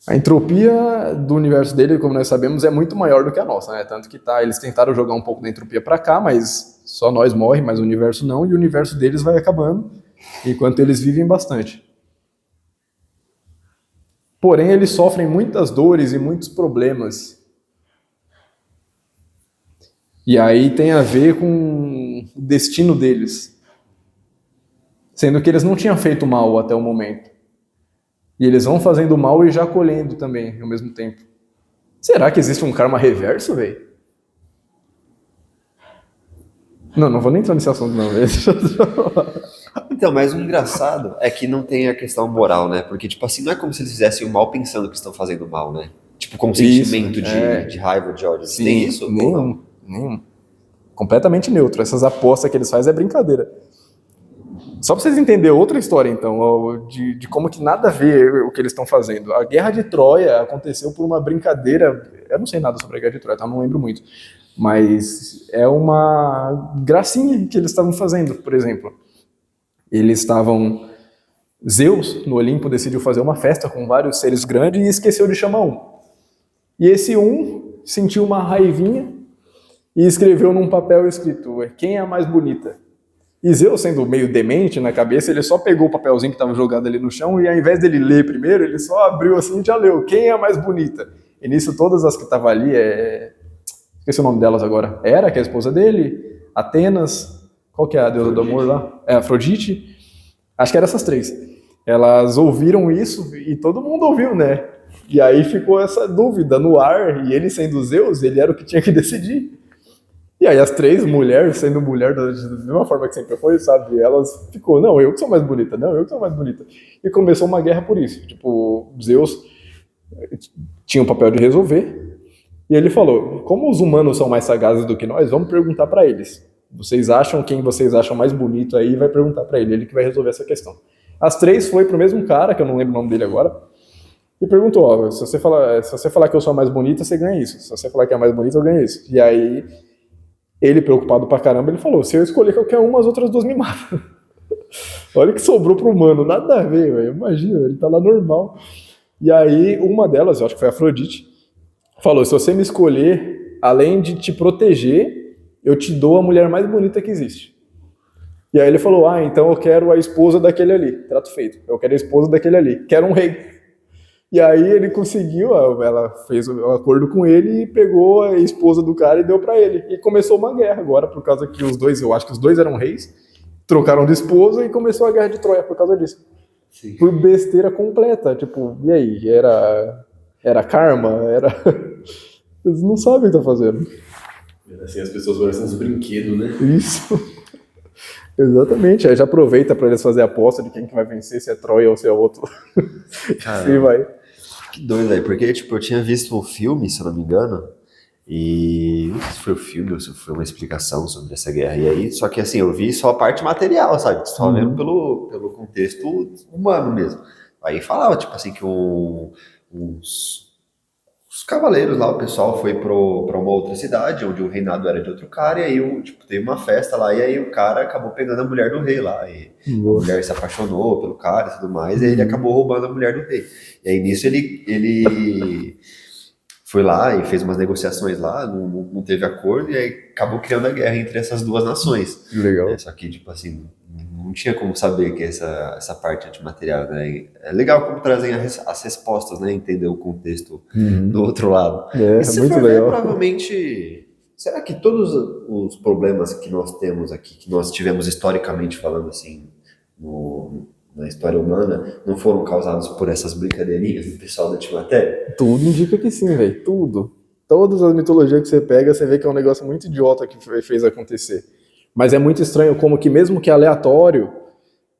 A entropia do universo dele, como nós sabemos, é muito maior do que a nossa, né? Tanto que eles tentaram jogar um pouco da entropia para cá, mas só nós morre, mas o universo não, e o universo deles vai acabando, enquanto eles vivem bastante. Porém, eles sofrem muitas dores e muitos problemas. E aí tem a ver com o destino deles. Sendo que eles não tinham feito mal até o momento. E eles vão fazendo mal e já colhendo também, ao mesmo tempo. Será que existe um karma reverso, velho? Não vou nem entrar nesse assunto, não. Então, mas o engraçado é que não tem a questão moral, né? Porque, tipo assim, não é como se eles fizessem o mal pensando que estão fazendo mal, né? Tipo, como sentimento de raiva, de ódio. Sim, tem isso? Nenhum. Completamente neutro. Essas apostas que eles fazem é brincadeira. Só pra vocês entenderem outra história, então, de como que nada a ver o que eles estão fazendo. A Guerra de Troia aconteceu por uma brincadeira. Eu não sei nada sobre a Guerra de Troia, então não lembro muito. Mas é uma gracinha que eles estavam fazendo, por exemplo. Eles estavam... Zeus, no Olimpo, decidiu fazer uma festa com vários seres grandes e esqueceu de chamar um. E esse um sentiu uma raivinha e escreveu num papel escrito: quem é a mais bonita? E Zeus, sendo meio demente na cabeça, ele só pegou o papelzinho que estava jogado ali no chão e ao invés dele ler primeiro, ele só abriu assim e já leu: quem é a mais bonita? E nisso todas as que estavam ali, esqueci o nome delas agora. Hera, que é a esposa dele, Atenas, qual que é a deusa do amor lá? Afrodite. Acho que eram essas três. Elas ouviram isso e todo mundo ouviu, né? E aí ficou essa dúvida no ar, e ele sendo Zeus, ele era o que tinha que decidir. E aí as três mulheres, sendo mulher da mesma forma que sempre foi, sabe? Elas ficou, não, eu que sou mais bonita, não, eu que sou mais bonita. E começou uma guerra por isso. Tipo, Zeus tinha o papel de resolver, e ele falou: como os humanos são mais sagazes do que nós, vamos perguntar para eles. Vocês acham quem vocês acham mais bonito aí, vai perguntar para ele que vai resolver essa questão. As três foi pro mesmo cara, que eu não lembro o nome dele agora, e perguntou, ó, se você falar que eu sou a mais bonita, você ganha isso. Se você falar que é a mais bonita, eu ganho isso. E aí, ele preocupado pra caramba, ele falou, se eu escolher qualquer uma, as outras duas me matam. Olha o que sobrou pro humano, nada a ver, velho. Imagina, ele tá lá normal. E aí, uma delas, eu acho que foi a Afrodite, falou, se você me escolher, além de te proteger, eu te dou a mulher mais bonita que existe. E aí ele falou, então eu quero a esposa daquele ali. Trato feito. Eu quero a esposa daquele ali. Quero um rei. E aí ele conseguiu, ela fez o acordo com ele e pegou a esposa do cara e deu pra ele. E começou uma guerra agora, por causa que os dois, eu acho que os dois eram reis, trocaram de esposa e começou a guerra de Troia por causa disso. Sim. Por besteira completa. Tipo, e aí? Era karma? Eles não sabem o que tá fazendo. Assim, as pessoas parecem uns brinquedos, né? Isso. Exatamente. Aí já aproveita pra eles fazer a aposta de quem que vai vencer, se é Troia ou se é outro. Sim, vai. Que doido, aí, porque, tipo, eu tinha visto um filme, se eu não me engano, e não sei se foi o filme ou se foi uma explicação sobre essa guerra. E aí, só que assim, eu vi só a parte material, sabe? Só vendo pelo contexto humano mesmo. Aí falava, tipo assim, que os cavaleiros lá, o pessoal foi pra uma outra cidade, onde o reinado era de outro cara, e aí, tipo, teve uma festa lá, e aí o cara acabou pegando a mulher do rei lá, e a mulher se apaixonou pelo cara e tudo mais, e aí ele acabou roubando a mulher do rei. E aí nisso ele foi lá e fez umas negociações lá, não teve acordo, e aí acabou criando a guerra entre essas duas nações. Legal. Só que, tipo assim, não tinha como saber que essa parte antimaterial, né? É legal como trazem as respostas, né? Entender o contexto do outro lado. E se muito for ver, legal. provavelmente... Será que todos os problemas que nós temos aqui, que nós tivemos historicamente falando assim, na história humana, não foram causados por essas brincadeirinhas do pessoal da antimatéria? Tudo indica que sim, velho. Tudo. Todas as mitologias que você pega, você vê que é um negócio muito idiota que fez acontecer. Mas é muito estranho como que mesmo que aleatório,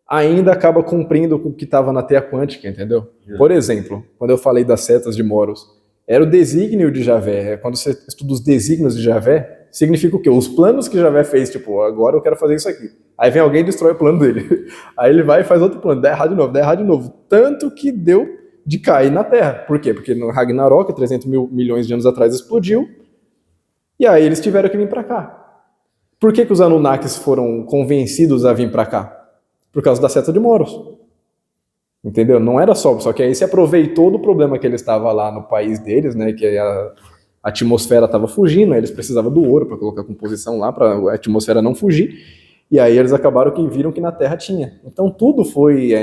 ainda acaba cumprindo com o que estava na teia quântica, entendeu? Por exemplo, quando eu falei das setas de Moros, era o desígnio de Javé. Quando você estuda os desígnios de Javé, significa o quê? Os planos que Javé fez, tipo, agora eu quero fazer isso aqui. Aí vem alguém e destrói o plano dele. Aí ele vai e faz outro plano, dá errado de novo. Tanto que deu de cair na Terra. Por quê? Porque no Ragnarok, 300 milhões de anos atrás, explodiu, e aí eles tiveram que vir para cá. Por que os Anunnakis foram convencidos a vir para cá? Por causa da seta de Moros. Entendeu? Não era só que aí se aproveitou do problema que ele estava lá no país deles, né, que a atmosfera estava fugindo, aí eles precisavam do ouro para colocar composição lá, para a atmosfera não fugir, e aí eles acabaram que viram que na Terra tinha. Então tudo foi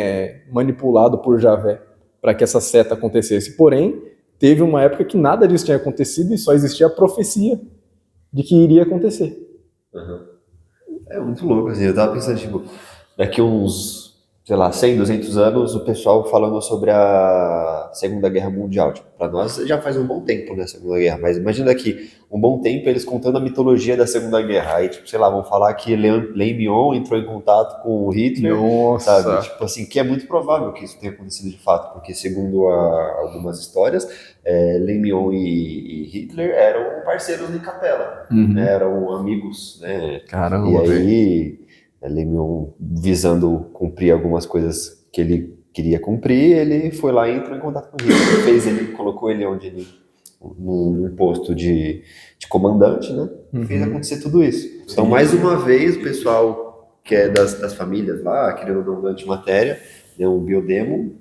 manipulado por Javé para que essa seta acontecesse. Porém, teve uma época que nada disso tinha acontecido e só existia a profecia de que iria acontecer. Uhum. É muito louco, assim, eu tava pensando, tipo, daqui uns, sei lá, 100, 200 anos, o pessoal falando sobre a Segunda Guerra Mundial, tipo, pra nós já faz um bom tempo, né, a Segunda Guerra, mas imagina daqui um bom tempo eles contando a mitologia da Segunda Guerra, aí, tipo, sei lá, vão falar que Leymyon entrou em contato com o Hitler, Nossa. sabe, tipo assim, que é muito provável que isso tenha acontecido de fato, porque segundo algumas histórias, Leymyon e Hitler eram parceiros de capela, né, eram amigos, né, Caramba, e aí Leymyon, visando cumprir algumas coisas que ele queria cumprir, ele foi lá e entrou em contato com o Hitler, colocou ele onde ele, num posto de comandante, né, fez acontecer tudo isso. Então, mais uma vez, o pessoal que é das famílias lá, querendo ou não da antimatéria, né, um biodemo,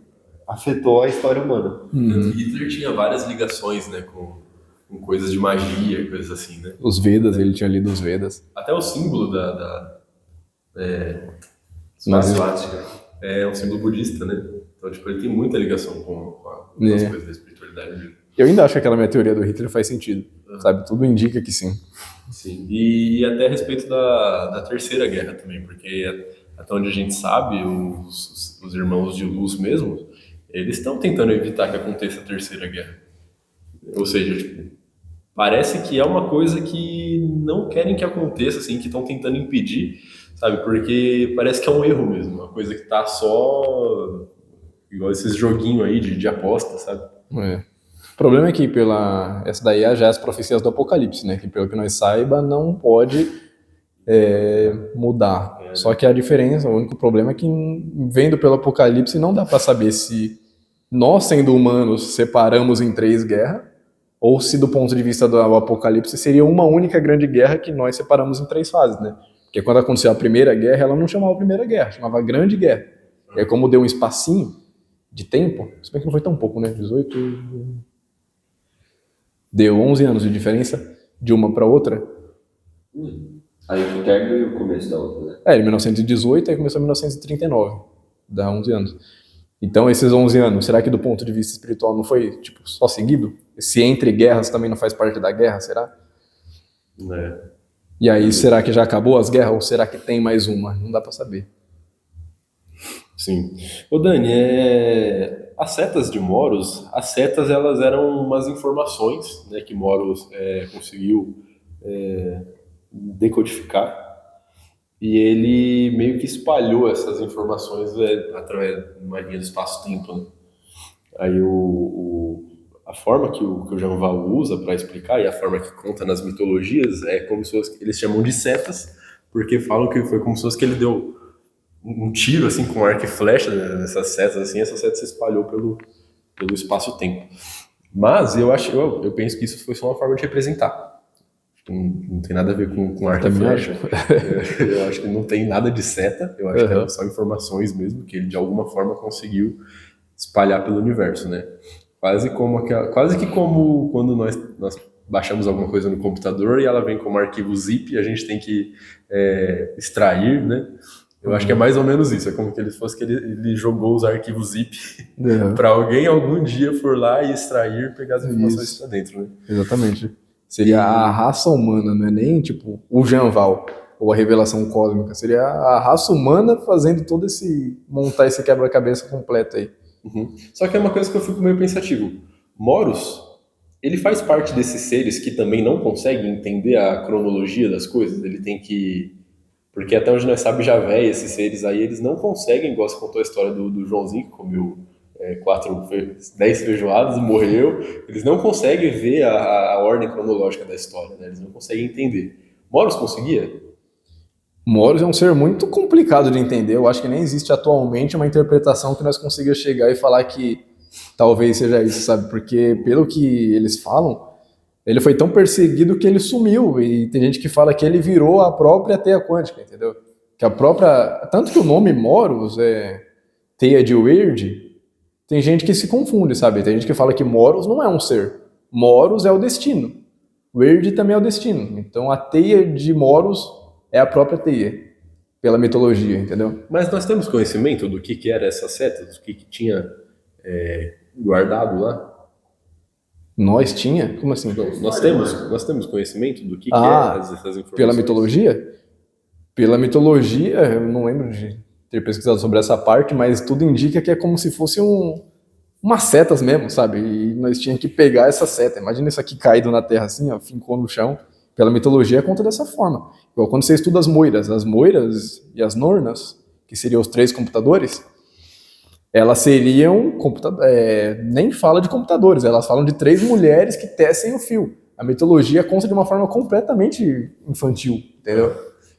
afetou a história humana. Hitler tinha várias ligações, né, com coisas de magia, coisas assim, né? Os Vedas, ele tinha lido os Vedas. Até o símbolo da Mas- swastika é um símbolo budista, né? Então, tipo, ele tem muita ligação com as coisas da espiritualidade dele. Eu ainda acho que aquela minha teoria do Hitler faz sentido, sabe? Tudo indica que sim. Sim, e até a respeito da Terceira Guerra também, porque até onde a gente sabe, os irmãos de luz mesmo, eles estão tentando evitar que aconteça a Terceira Guerra. Ou seja, tipo, parece que é uma coisa que não querem que aconteça, assim, que estão tentando impedir, sabe? Porque parece que é um erro mesmo, uma coisa que tá só igual esses joguinhos aí de aposta, sabe? O problema é que essa daí já é as profecias do Apocalipse, né? Que pelo que nós saiba, não pode mudar. Só que a diferença, o único problema é que vendo pelo Apocalipse não dá para saber se nós, sendo humanos, separamos em 3 guerras, ou se do ponto de vista do Apocalipse seria uma única grande guerra que nós separamos em 3 fases, né? Porque quando aconteceu a Primeira Guerra, ela não chamava Primeira Guerra, chamava Grande Guerra. E aí, como deu um espacinho de tempo, se bem que não foi tão pouco, né? 18... Deu 11 anos de diferença de uma para outra. Aí o término e o começo da outra, né? Em 1918, aí começou em 1939. Dá 11 anos. Então, esses 11 anos, será que do ponto de vista espiritual não foi, tipo, só seguido? Se entre guerras também não faz parte da guerra, será? E aí, será que já acabou as guerras ou será que tem mais uma? Não dá pra saber. Sim. Ô Dani, as setas de Moros, as setas elas eram umas informações, né, que Moros conseguiu decodificar e ele meio que espalhou essas informações através de uma linha do espaço-tempo, né? Aí a forma que o Jean Val usa para explicar e a forma que conta nas mitologias é como se fosse, eles chamam de setas, porque falam que foi como se fosse que ele deu um tiro assim com arco e flecha nessas setas, assim, essa seta se espalhou pelo espaço-tempo. Mas eu penso que isso foi só uma forma de representar. Não tem nada a ver com arco e flecha. Eu acho que não tem nada de seta, eu acho que eram só informações mesmo, que ele de alguma forma conseguiu espalhar pelo universo, né? Quase que como quando nós baixamos alguma coisa no computador e ela vem como arquivo zip e a gente tem que extrair, né? Eu acho que é mais ou menos isso. É como que ele jogou os arquivos zip para alguém algum dia for lá e extrair, pegar as informações para dentro, né? Exatamente. Seria a raça humana, não é nem tipo o Jean Val ou a revelação cósmica. Seria a raça humana fazendo montar esse quebra-cabeça completo aí. Uhum. Só que é uma coisa que eu fico meio pensativo. Moros, ele faz parte desses seres que também não conseguem entender a cronologia das coisas. Ele tem que... Porque até onde nós sabemos, Javé e esses seres aí, eles não conseguem, igual você contou a história do Joãozinho, que comeu 10 feijoadas e morreu. Eles não conseguem ver a ordem cronológica da história, né? Eles não conseguem entender. Moros conseguia? Moros é um ser muito complicado de entender. Eu acho que nem existe atualmente uma interpretação que nós consiga chegar e falar que talvez seja isso, sabe? Porque pelo que eles falam, ele foi tão perseguido que ele sumiu. E tem gente que fala que ele virou a própria teia quântica, entendeu? Que a própria... Tanto que o nome Moros é teia de Weird, tem gente que se confunde, sabe? Tem gente que fala que Moros não é um ser. Moros é o destino. Weird também é o destino. Então a teia de Moros é a própria teia, pela mitologia, entendeu? Mas nós temos conhecimento do que era essa seta, do que tinha guardado lá? Nós tinha? Como assim? Não, nós temos conhecimento do que é essas informações? Pela mitologia? Pela mitologia, eu não lembro de ter pesquisado sobre essa parte, mas tudo indica que é como se fosse umas setas mesmo, sabe? E nós tínhamos que pegar essa seta. Imagina isso aqui caído na terra assim, ó, fincou no chão. Pela mitologia conta dessa forma. Igual quando você estuda as moiras e as nornas, que seriam os 3 computadores, elas seriam, nem fala de computadores, elas falam de 3 mulheres que tecem o fio. A mitologia consta de uma forma completamente infantil, entendeu?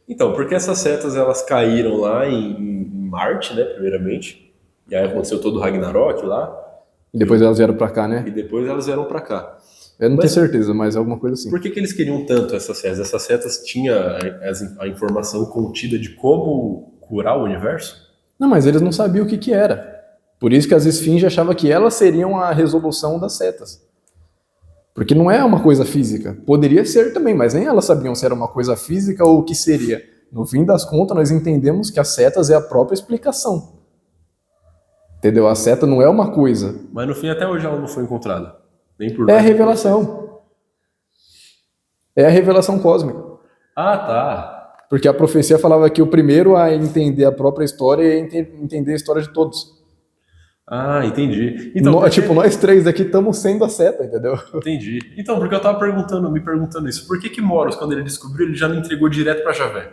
Então, porque essas setas elas caíram lá em Marte, né, primeiramente, e aí aconteceu todo o Ragnarok lá. E depois elas vieram pra cá, né? E depois elas vieram pra cá. Eu não tenho certeza, mas alguma coisa assim. Por que eles queriam tanto essas setas? Essas setas tinham a informação contida de como curar o universo? Não, mas eles não sabiam o que era. Por isso que as esfinges achavam que elas seriam a resolução das setas. Porque não é uma coisa física. Poderia ser também, mas nem elas sabiam se era uma coisa física ou o que seria. No fim das contas, nós entendemos que as setas é a própria explicação. Entendeu? A seta não é uma coisa. Mas no fim, até hoje ela não foi encontrada. Nem por É a revelação. É a revelação cósmica. Ah, tá. Porque a profecia falava que o primeiro a entender a própria história é entender a história de todos. Ah, entendi. Então, Tipo, nós 3 aqui estamos sendo a seta, entendeu? Entendi. Então, porque eu tava me perguntando isso. Por que Moros, quando ele descobriu, ele já não entregou direto pra Javé?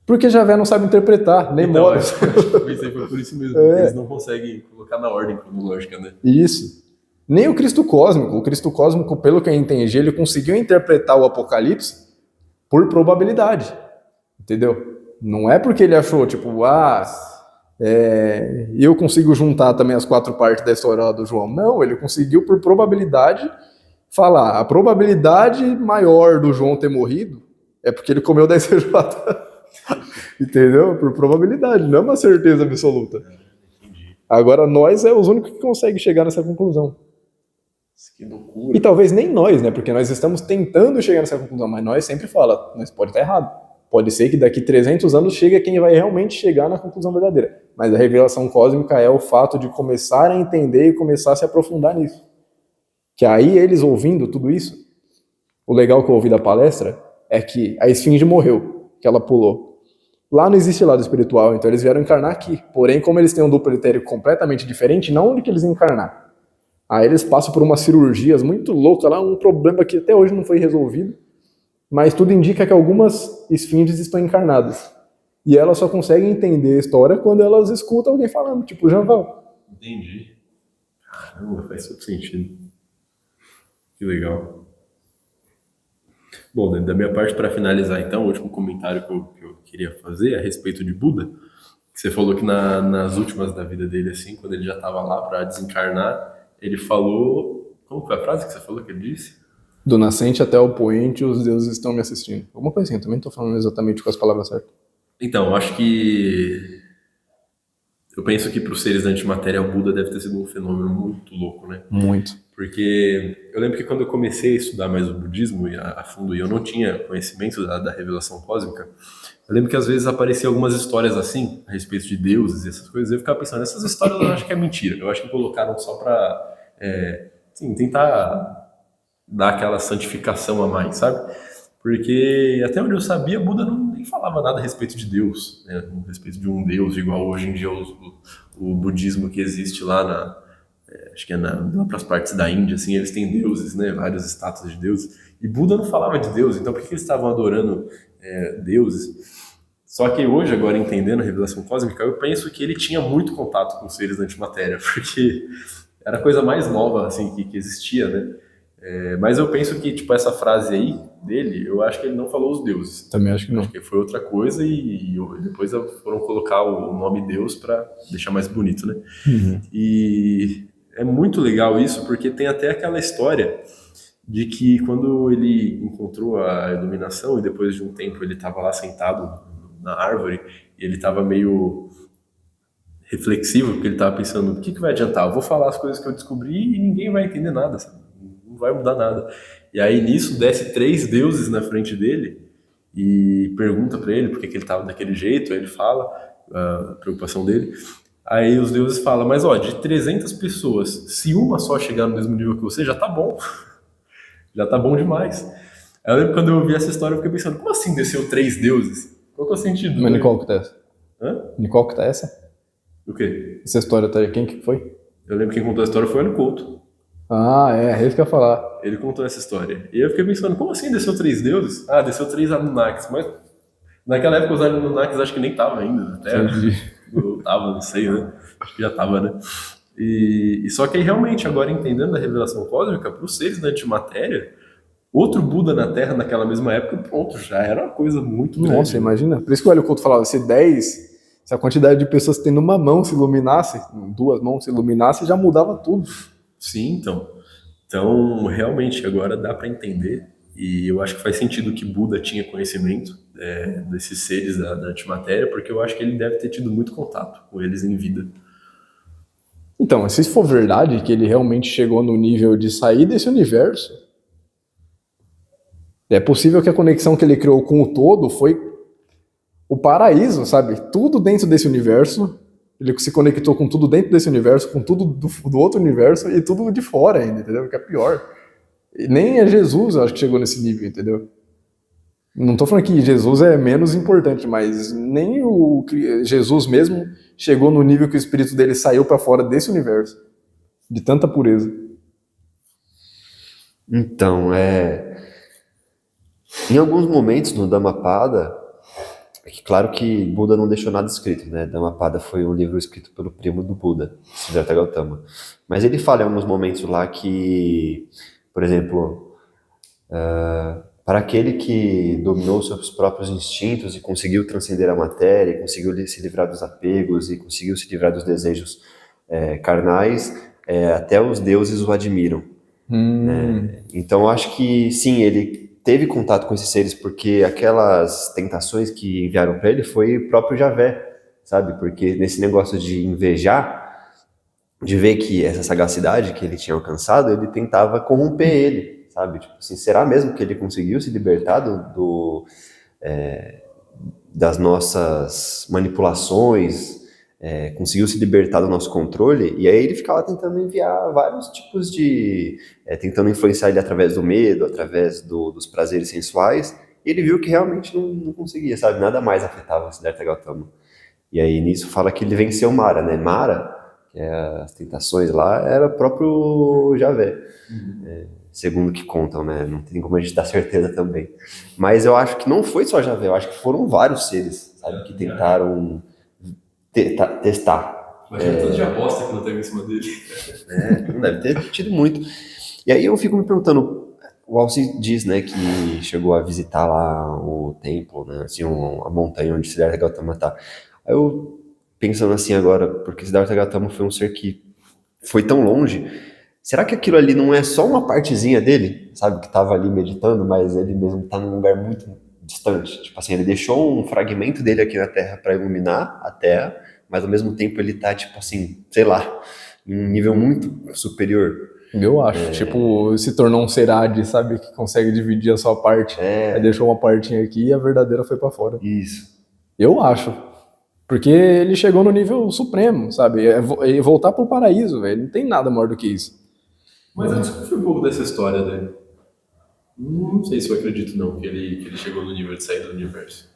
Porque Javé não sabe interpretar, nem então, Moros. Eu pensei que foi por isso mesmo, porque eles não conseguem colocar na ordem cronológica, né? Isso. Nem o Cristo Cósmico. O Cristo Cósmico, pelo que eu entendi, ele conseguiu interpretar o Apocalipse por probabilidade. Entendeu? Não é porque ele achou, tipo, eu consigo juntar também as 4 partes da história lá do João. Não, ele conseguiu por probabilidade falar. A probabilidade maior do João ter morrido é porque ele comeu 10 feijoadas. Entendeu? Por probabilidade, não é uma certeza absoluta. Agora, nós é os únicos que conseguem chegar nessa conclusão. Que loucura. E talvez nem nós, né? Porque nós estamos tentando chegar nessa conclusão, mas nós sempre fala, nós pode estar errado. Pode ser que daqui 300 anos chegue quem vai realmente chegar na conclusão verdadeira. Mas a revelação cósmica é o fato de começar a entender e começar a se aprofundar nisso. Que aí eles ouvindo tudo isso, o legal que eu ouvi da palestra é que a esfinge morreu, que ela pulou. Lá não existe lado espiritual, então eles vieram encarnar aqui. Porém, como eles têm um duplo etérico completamente diferente, não onde que eles encarnar. Aí eles passam por umas cirurgias muito loucas lá, um problema que até hoje não foi resolvido, mas tudo indica que algumas esfinges estão encarnadas. E elas só conseguem entender a história quando elas escutam alguém falando, tipo o Janval. Entendi. Caramba, faz todo sentido. Que legal. Bom, da minha parte, para finalizar, então, o último comentário que eu queria fazer a respeito de Buda, que você falou que nas últimas da vida dele, assim, quando ele já estava lá para desencarnar, ele falou... Como foi a frase que você falou que ele disse? Do nascente até o poente, os deuses estão me assistindo. Alguma coisa assim, eu também não estou falando exatamente com as palavras certas. Então, acho que... Eu penso que para os seres da antimatéria, o Buda deve ter sido um fenômeno muito louco, né? Muito. Porque eu lembro que quando eu comecei a estudar mais o budismo a fundo, e eu não tinha conhecimento da revelação cósmica, eu lembro que às vezes apareciam algumas histórias assim, a respeito de deuses e essas coisas, e eu ficava pensando, essas histórias eu acho que é mentira. Eu acho que colocaram só para tentar dar aquela santificação a mais, sabe? Porque até onde eu sabia, Buda nem falava nada a respeito de Deus, né? A respeito de um Deus, igual hoje em dia o budismo que existe lá acho que lá para as partes da Índia, assim, eles têm deuses, né? Várias estátuas de deuses. E Buda não falava de Deus, então por que eles estavam adorando deuses? Só que hoje, agora entendendo a revelação cósmica, eu penso que ele tinha muito contato com os seres da antimatéria, porque era a coisa mais nova assim, que existia, né? Mas eu penso que, tipo, essa frase aí dele, eu acho que ele não falou os deuses. Também acho que não. Acho que foi outra coisa e depois foram colocar o nome Deus para deixar mais bonito, né? Uhum. E é muito legal isso, porque tem até aquela história de que quando ele encontrou a iluminação e depois de um tempo ele estava lá sentado na árvore e ele estava meio reflexivo, porque ele estava pensando, o que vai adiantar? Eu vou falar as coisas que eu descobri e ninguém vai entender nada, sabe? Não vai mudar nada. E aí nisso desce 3 deuses na frente dele e pergunta para ele por que ele estava daquele jeito, aí ele fala a preocupação dele. Aí os deuses falam, mas ó, de 300 pessoas, se uma só chegar no mesmo nível que você, já tá bom. Já tá bom demais. Aí eu lembro quando eu ouvi essa história, eu fiquei pensando, como assim desceu 3 deuses? Qual que é o sentido? Mas Nicole que tá essa? Hã? Nicole que tá essa? O quê? Essa história tá aí, quem que foi? Eu lembro que quem contou a história foi o Couto. Ah, é isso que eu ia falar. Ele contou essa história. E eu fiquei pensando, como assim desceu 3 deuses? Ah, desceu 3 Anunnakis. Mas naquela época os Anunnakis acho que nem estavam ainda na Terra. Não tava, não sei, né? Acho que já tava, né? E só que aí realmente, agora entendendo a revelação cósmica, para os seres da antimatéria, outro Buda na Terra naquela mesma época, pronto, já era uma coisa muito grande. Nossa, imagina. Por isso que o Hélio Couto falava, se a quantidade de pessoas que tem numa mão se iluminasse, 2 mãos se iluminasse, já mudava tudo. Sim, então. Então, realmente, agora dá para entender. E eu acho que faz sentido que Buda tinha conhecimento desses seres da antimatéria, porque eu acho que ele deve ter tido muito contato com eles em vida. Então, se isso for verdade, que ele realmente chegou no nível de sair desse universo, é possível que a conexão que ele criou com o todo foi o paraíso, sabe? Tudo dentro desse universo, ele se conectou com tudo dentro desse universo, com tudo do outro universo e tudo de fora ainda, entendeu? Que é pior. E nem é Jesus, eu acho que chegou nesse nível, entendeu? Não tô falando que Jesus é menos importante, mas nem o Jesus mesmo chegou no nível que o espírito dele saiu para fora desse universo, de tanta pureza. Então, em alguns momentos no Dhammapada, é que claro que Buda não deixou nada escrito, né? Dhammapada foi um livro escrito pelo primo do Buda, Siddhartha Gautama. Mas ele fala em alguns momentos lá que, por exemplo, para aquele que dominou seus próprios instintos e conseguiu transcender a matéria, conseguiu se livrar dos apegos e conseguiu se livrar dos desejos carnais, até os deuses o admiram. Então, eu acho que sim, ele teve contato com esses seres porque aquelas tentações que enviaram para ele foi o próprio Javé, sabe? Porque nesse negócio de invejar, de ver que essa sagacidade que ele tinha alcançado, ele tentava corromper ele, sabe? Tipo assim, será mesmo que ele conseguiu se libertar das nossas manipulações, conseguiu se libertar do nosso controle? E aí ele ficava tentando enviar vários tipos tentando influenciar ele através do medo, através dos prazeres sensuais, e ele viu que realmente não conseguia, sabe? Nada mais afetava o Siddhartha Gautama. E aí nisso fala que ele venceu Mara, né? Mara, que é as tentações lá, era o próprio Javé, segundo o que contam, né? Não tem como a gente dar certeza também. Mas eu acho que não foi só Javé, eu acho que foram vários seres, sabe? Que tentaram testar. Imagina tanto de aposta que não teve em cima dele. Não deve ter tido muito. E aí eu fico me perguntando, o Alci diz, né, que chegou a visitar lá o templo, né, assim, a montanha onde Siddhartha Gautama tá. Aí eu, pensando assim agora, porque Siddhartha Gautama foi um ser que foi tão longe, será que aquilo ali não é só uma partezinha dele, sabe, que estava ali meditando, mas ele mesmo está num lugar muito distante? Tipo assim, ele deixou um fragmento dele aqui na Terra para iluminar a Terra, mas ao mesmo tempo ele tá, tipo assim, sei lá, em um nível muito superior. Eu acho, tipo, se tornou um Serade, sabe, que consegue dividir a sua parte. Aí deixou uma partinha aqui e a verdadeira foi pra fora. Isso. Eu acho. Porque ele chegou no nível supremo, sabe? É voltar pro paraíso, velho. Não tem nada maior do que isso. Mas eu desconfio um pouco dessa história dele. Não sei se eu acredito não, que ele chegou no nível de sair do universo.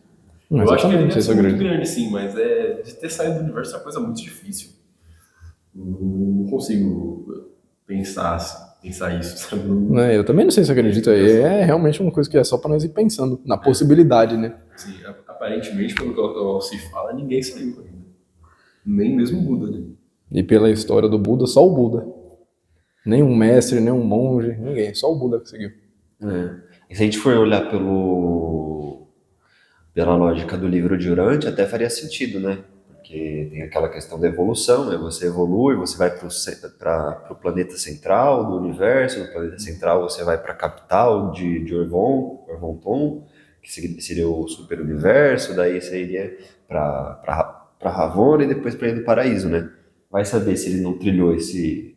Mas eu acho que ele também deve não sei se ser eu muito acredito. grande, sim, mas de ter saído do universo é uma coisa muito difícil. Não consigo pensar isso, sabe? Eu também não sei se eu acredito. É realmente uma coisa que é só pra nós ir pensando na possibilidade, né? Assim, aparentemente, pelo que o se fala, ninguém saiu ainda. Nem mesmo o Buda, né? E pela história do Buda, só o Buda. Nem um mestre, nem um monge, ninguém. Só o Buda conseguiu. E se a gente for olhar pela lógica do livro de Urante, até faria sentido, né? Porque tem aquela questão da evolução, né? Você evolui, você vai para o planeta central do universo, no planeta central você vai para a capital de Orvonton, que seria o super universo, daí você iria para Ravonna e depois para ir do paraíso, né? Vai saber se ele não trilhou esse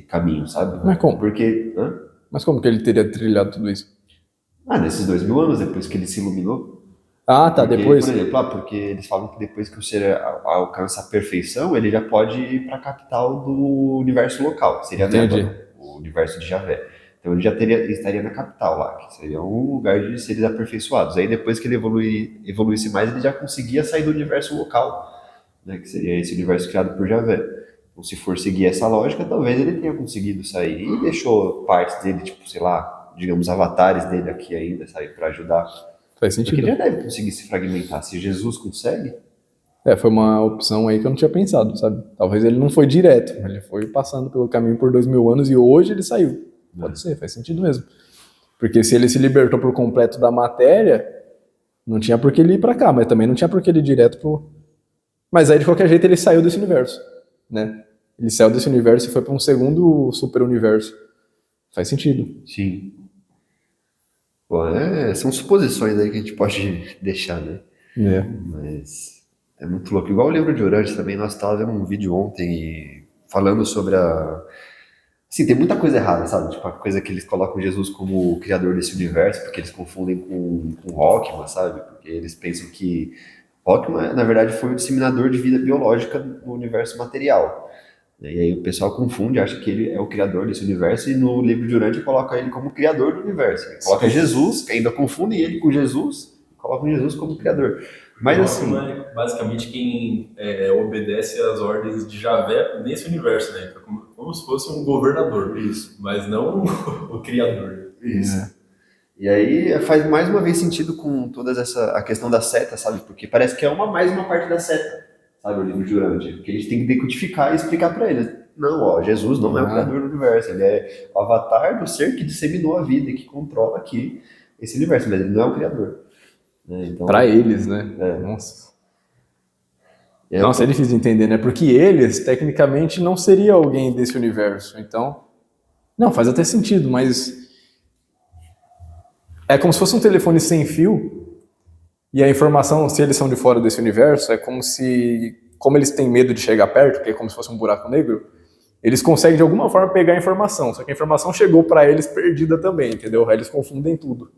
caminho, sabe? Mas como? Porque, Mas como que ele teria trilhado tudo isso? nesses 2000 anos, depois que ele se iluminou. Ah, tá, Porque, depois. por exemplo, porque eles falam que depois que o ser alcança a perfeição, ele já pode ir para a capital do universo local, que seria Entendi. Nébula, o universo de Javé. Então ele estaria na capital lá, que seria um lugar de seres aperfeiçoados. Aí depois que ele evoluísse mais, ele já conseguia sair do universo local, né, que seria esse universo criado por Javé. Então, se for seguir essa lógica, talvez ele tenha conseguido sair e deixou partes dele, tipo, sei lá, digamos, avatares dele aqui ainda, sabe, para ajudar. Faz Porque sentido. ele já deve conseguir se fragmentar. Se Jesus consegue, Foi uma opção aí que eu não tinha pensado, sabe? Talvez ele não foi direto, ele foi passando pelo caminho por 2000 anos e hoje ele saiu. Pode ser, faz sentido mesmo. Porque se ele se libertou por completo da matéria, não tinha por que ele ir pra cá, mas também não tinha por que ele ir direto pro... Mas aí, de qualquer jeito, ele saiu desse universo, né? Ele saiu desse universo e foi pra um segundo super universo. Faz sentido. sim. Bom, são suposições aí que a gente pode deixar, né? Mas é muito louco. Igual o livro de Urante também, nós estávamos vendo um vídeo ontem falando sobre Assim, tem muita coisa errada, sabe? Tipo, a coisa que eles colocam Jesus como o criador desse universo, porque eles confundem com Rockman, sabe? Porque eles pensam que Rockman, na verdade, foi o disseminador de vida biológica no universo material. E aí o pessoal confunde, acha que ele é o criador desse universo, e no livro de Urante coloca ele como criador do universo. Ele coloca Jesus, que ainda confundem ele com Jesus, e colocam Jesus como criador. Mas assim... é basicamente quem obedece às ordens de Javé nesse universo, né? Como se fosse um governador. Isso. Mas não o criador. Isso. E aí faz mais uma vez sentido com toda a questão da seta, sabe? Porque parece que é mais uma parte da seta, sabe? O livro de Urante. Porque a gente tem que decodificar e explicar para eles. Não, Jesus não é o criador do universo. Ele é o avatar do ser que disseminou a vida e que controla aqui esse universo, mas ele não é o criador. Né? Então, Pra eles, né? Nossa. Nossa, é difícil de entender, né? Porque eles, tecnicamente, não seria alguém desse universo. Então, não, faz até sentido, mas é como se fosse um telefone sem fio e a informação, se eles são de fora desse universo, é como eles têm medo de chegar perto, que é como se fosse um buraco negro, eles conseguem de alguma forma pegar a informação, só que a informação chegou para eles perdida também, entendeu? Aí eles confundem tudo.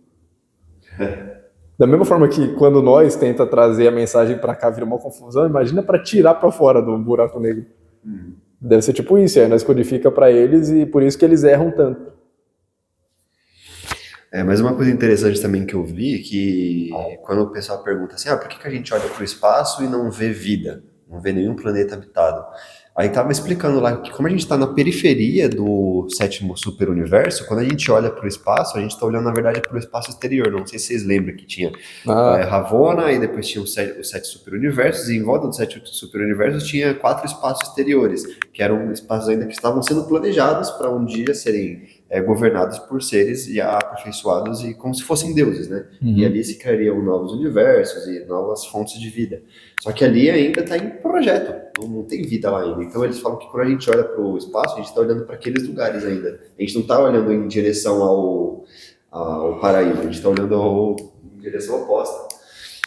Da mesma forma que quando nós tenta trazer a mensagem para cá vira uma confusão, imagina para tirar para fora do buraco negro. Deve ser tipo isso, aí nós codifica para eles e por isso que eles erram tanto. Mas uma coisa interessante também que eu vi é que quando o pessoal pergunta assim, por que a gente olha para o espaço e não vê vida, não vê nenhum planeta habitado? Aí tava explicando lá que como a gente está na periferia do sétimo superuniverso, quando a gente olha para o espaço, a gente está olhando na verdade para o espaço exterior. Não sei se vocês lembram que tinha Ravonna, e depois tinha os sete superuniversos, e em volta dos sete superuniversos tinha 4 espaços exteriores, que eram espaços ainda que estavam sendo planejados para um dia serem governados por seres já aperfeiçoados e como se fossem deuses, né? E ali se criariam novos universos e novas fontes de vida. Só que ali ainda está em projeto, não tem vida lá ainda. Então eles falam que quando a gente olha para o espaço, a gente está olhando para aqueles lugares ainda. A gente não está olhando em direção ao paraíso, a gente está olhando em direção oposta.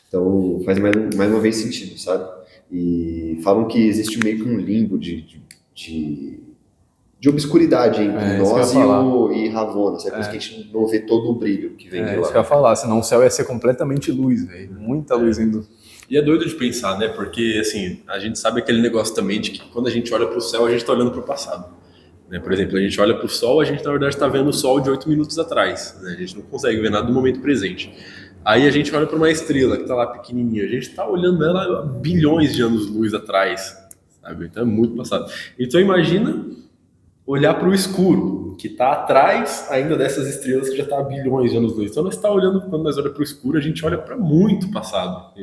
Então faz mais uma vez sentido, sabe? E falam que existe meio que um limbo de obscuridade entre nós e Ravonna, sabe? Por isso que a gente não vê todo o brilho que vem de lá. Isso que eu ia falar, senão o céu ia ser completamente luz, velho. Muita luz indo. E é doido de pensar, né? Porque, assim, a gente sabe aquele negócio também de que quando a gente olha para o céu, a gente está olhando para o passado. Né? Por exemplo, a gente olha para o sol, a gente, na verdade, está vendo o sol de 8 minutos atrás. Né? A gente não consegue ver nada do momento presente. Aí a gente olha para uma estrela que está lá pequenininha. A gente está olhando ela há bilhões de anos-luz atrás. Sabe? Então é muito passado. Então imagina olhar para o escuro, que está atrás ainda dessas estrelas que já está há bilhões de anos-luz. Então nós está olhando, quando nós olhamos para o escuro, a gente olha para muito passado.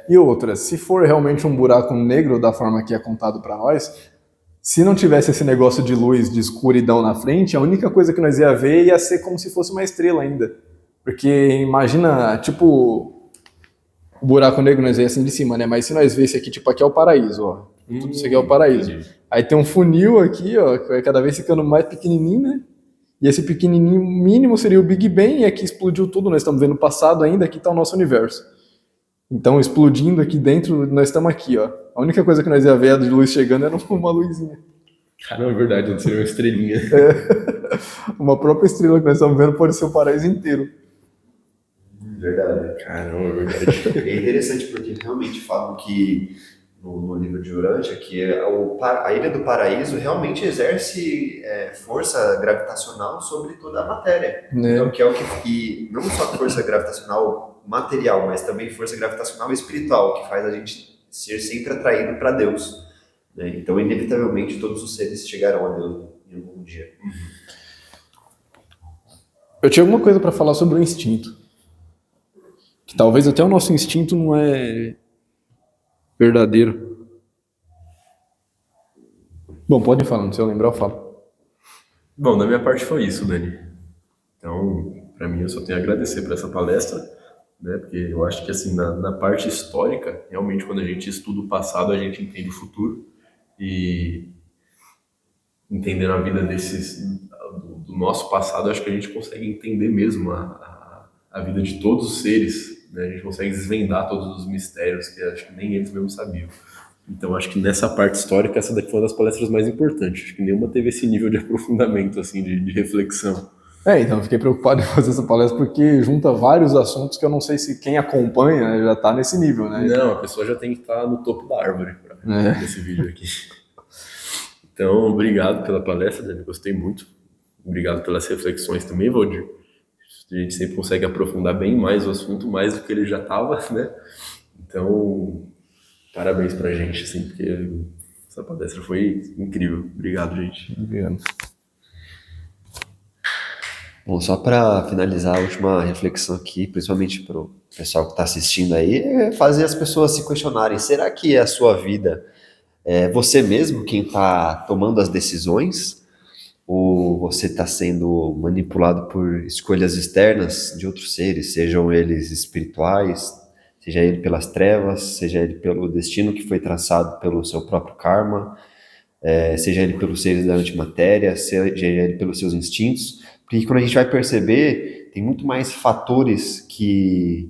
E outra, se for realmente um buraco negro da forma que é contado para nós, se não tivesse esse negócio de luz, de escuridão na frente, a única coisa que nós ia ver ia ser como se fosse uma estrela ainda. Porque imagina, tipo, o buraco negro nós vemos assim de cima, né? Mas se nós vê esse aqui, tipo, aqui é o paraíso, ó. Tudo isso aqui é o paraíso. Aí tem um funil aqui, ó, que vai cada vez ficando mais pequenininho, né? E esse pequenininho mínimo seria o Big Bang, e aqui explodiu tudo, nós estamos vendo o passado ainda, aqui está o nosso universo. Então, explodindo aqui dentro, nós estamos aqui, ó. A única coisa que nós ia ver de luz chegando era uma luzinha. Caramba, é verdade, não seria uma estrelinha. Uma própria estrela que nós estamos vendo pode ser o paraíso inteiro. Verdade. Caramba, é verdade. É interessante porque realmente falam que no livro de Urântia que a Ilha do Paraíso realmente exerce força gravitacional sobre toda a matéria. Então, que é o que não só força gravitacional material, mas também força gravitacional espiritual, que faz a gente ser sempre atraído para Deus. Né? Então, inevitavelmente, todos os seres chegarão a Deus em algum dia. Eu tinha alguma coisa para falar sobre o instinto. Que talvez até o nosso instinto não é verdadeiro. Bom, pode falar, não sei eu lembrar, eu falo. Bom, da minha parte foi isso, Dani. Então, para mim, eu só tenho a agradecer por essa palestra, né? Porque eu acho que, assim, na parte histórica, realmente, quando a gente estuda o passado, a gente entende o futuro. E entendendo a vida do nosso passado, acho que a gente consegue entender mesmo a vida de todos os seres, né? A gente consegue desvendar todos os mistérios que acho que nem eles mesmos sabiam. Então acho que nessa parte histórica essa daqui foi uma das palestras mais importantes. Acho que nenhuma teve esse nível de aprofundamento, assim, de reflexão. Então eu fiquei preocupado em fazer essa palestra porque junta vários assuntos que eu não sei se quem acompanha já está nesse nível, né? Não, a pessoa já tem que estar no topo da árvore para esse vídeo aqui. Então, obrigado pela palestra, Dani, gostei muito. Obrigado pelas reflexões também, Valdir. A gente sempre consegue aprofundar bem mais o assunto, mais do que ele já estava, né? Então, parabéns pra gente, assim, porque essa palestra foi incrível. Obrigado, gente. Obrigado. Bom, só para finalizar a última reflexão aqui, principalmente para o pessoal que está assistindo aí, é fazer as pessoas se questionarem, será que a sua vida é você mesmo quem está tomando as decisões? ou você está sendo manipulado por escolhas externas de outros seres, sejam eles espirituais, seja ele pelas trevas, seja ele pelo destino que foi traçado pelo seu próprio karma, seja ele pelos seres da antimatéria, seja ele pelos seus instintos, porque quando a gente vai perceber, tem muito mais fatores que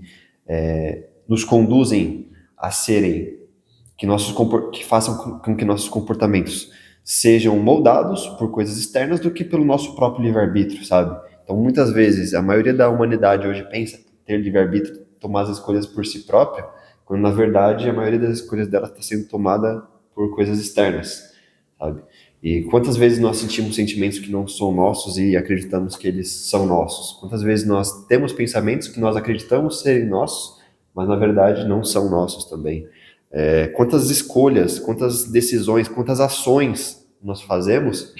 nos conduzem a serem, que façam com que nossos comportamentos sejam moldados por coisas externas do que pelo nosso próprio livre-arbítrio, sabe? Então, muitas vezes, a maioria da humanidade hoje pensa ter livre-arbítrio, tomar as escolhas por si própria, quando, na verdade, a maioria das escolhas dela está sendo tomada por coisas externas, sabe? E quantas vezes nós sentimos sentimentos que não são nossos e acreditamos que eles são nossos? Quantas vezes nós temos pensamentos que nós acreditamos serem nossos, mas, na verdade, não são nossos também? Quantas escolhas, quantas decisões, quantas ações nós fazemos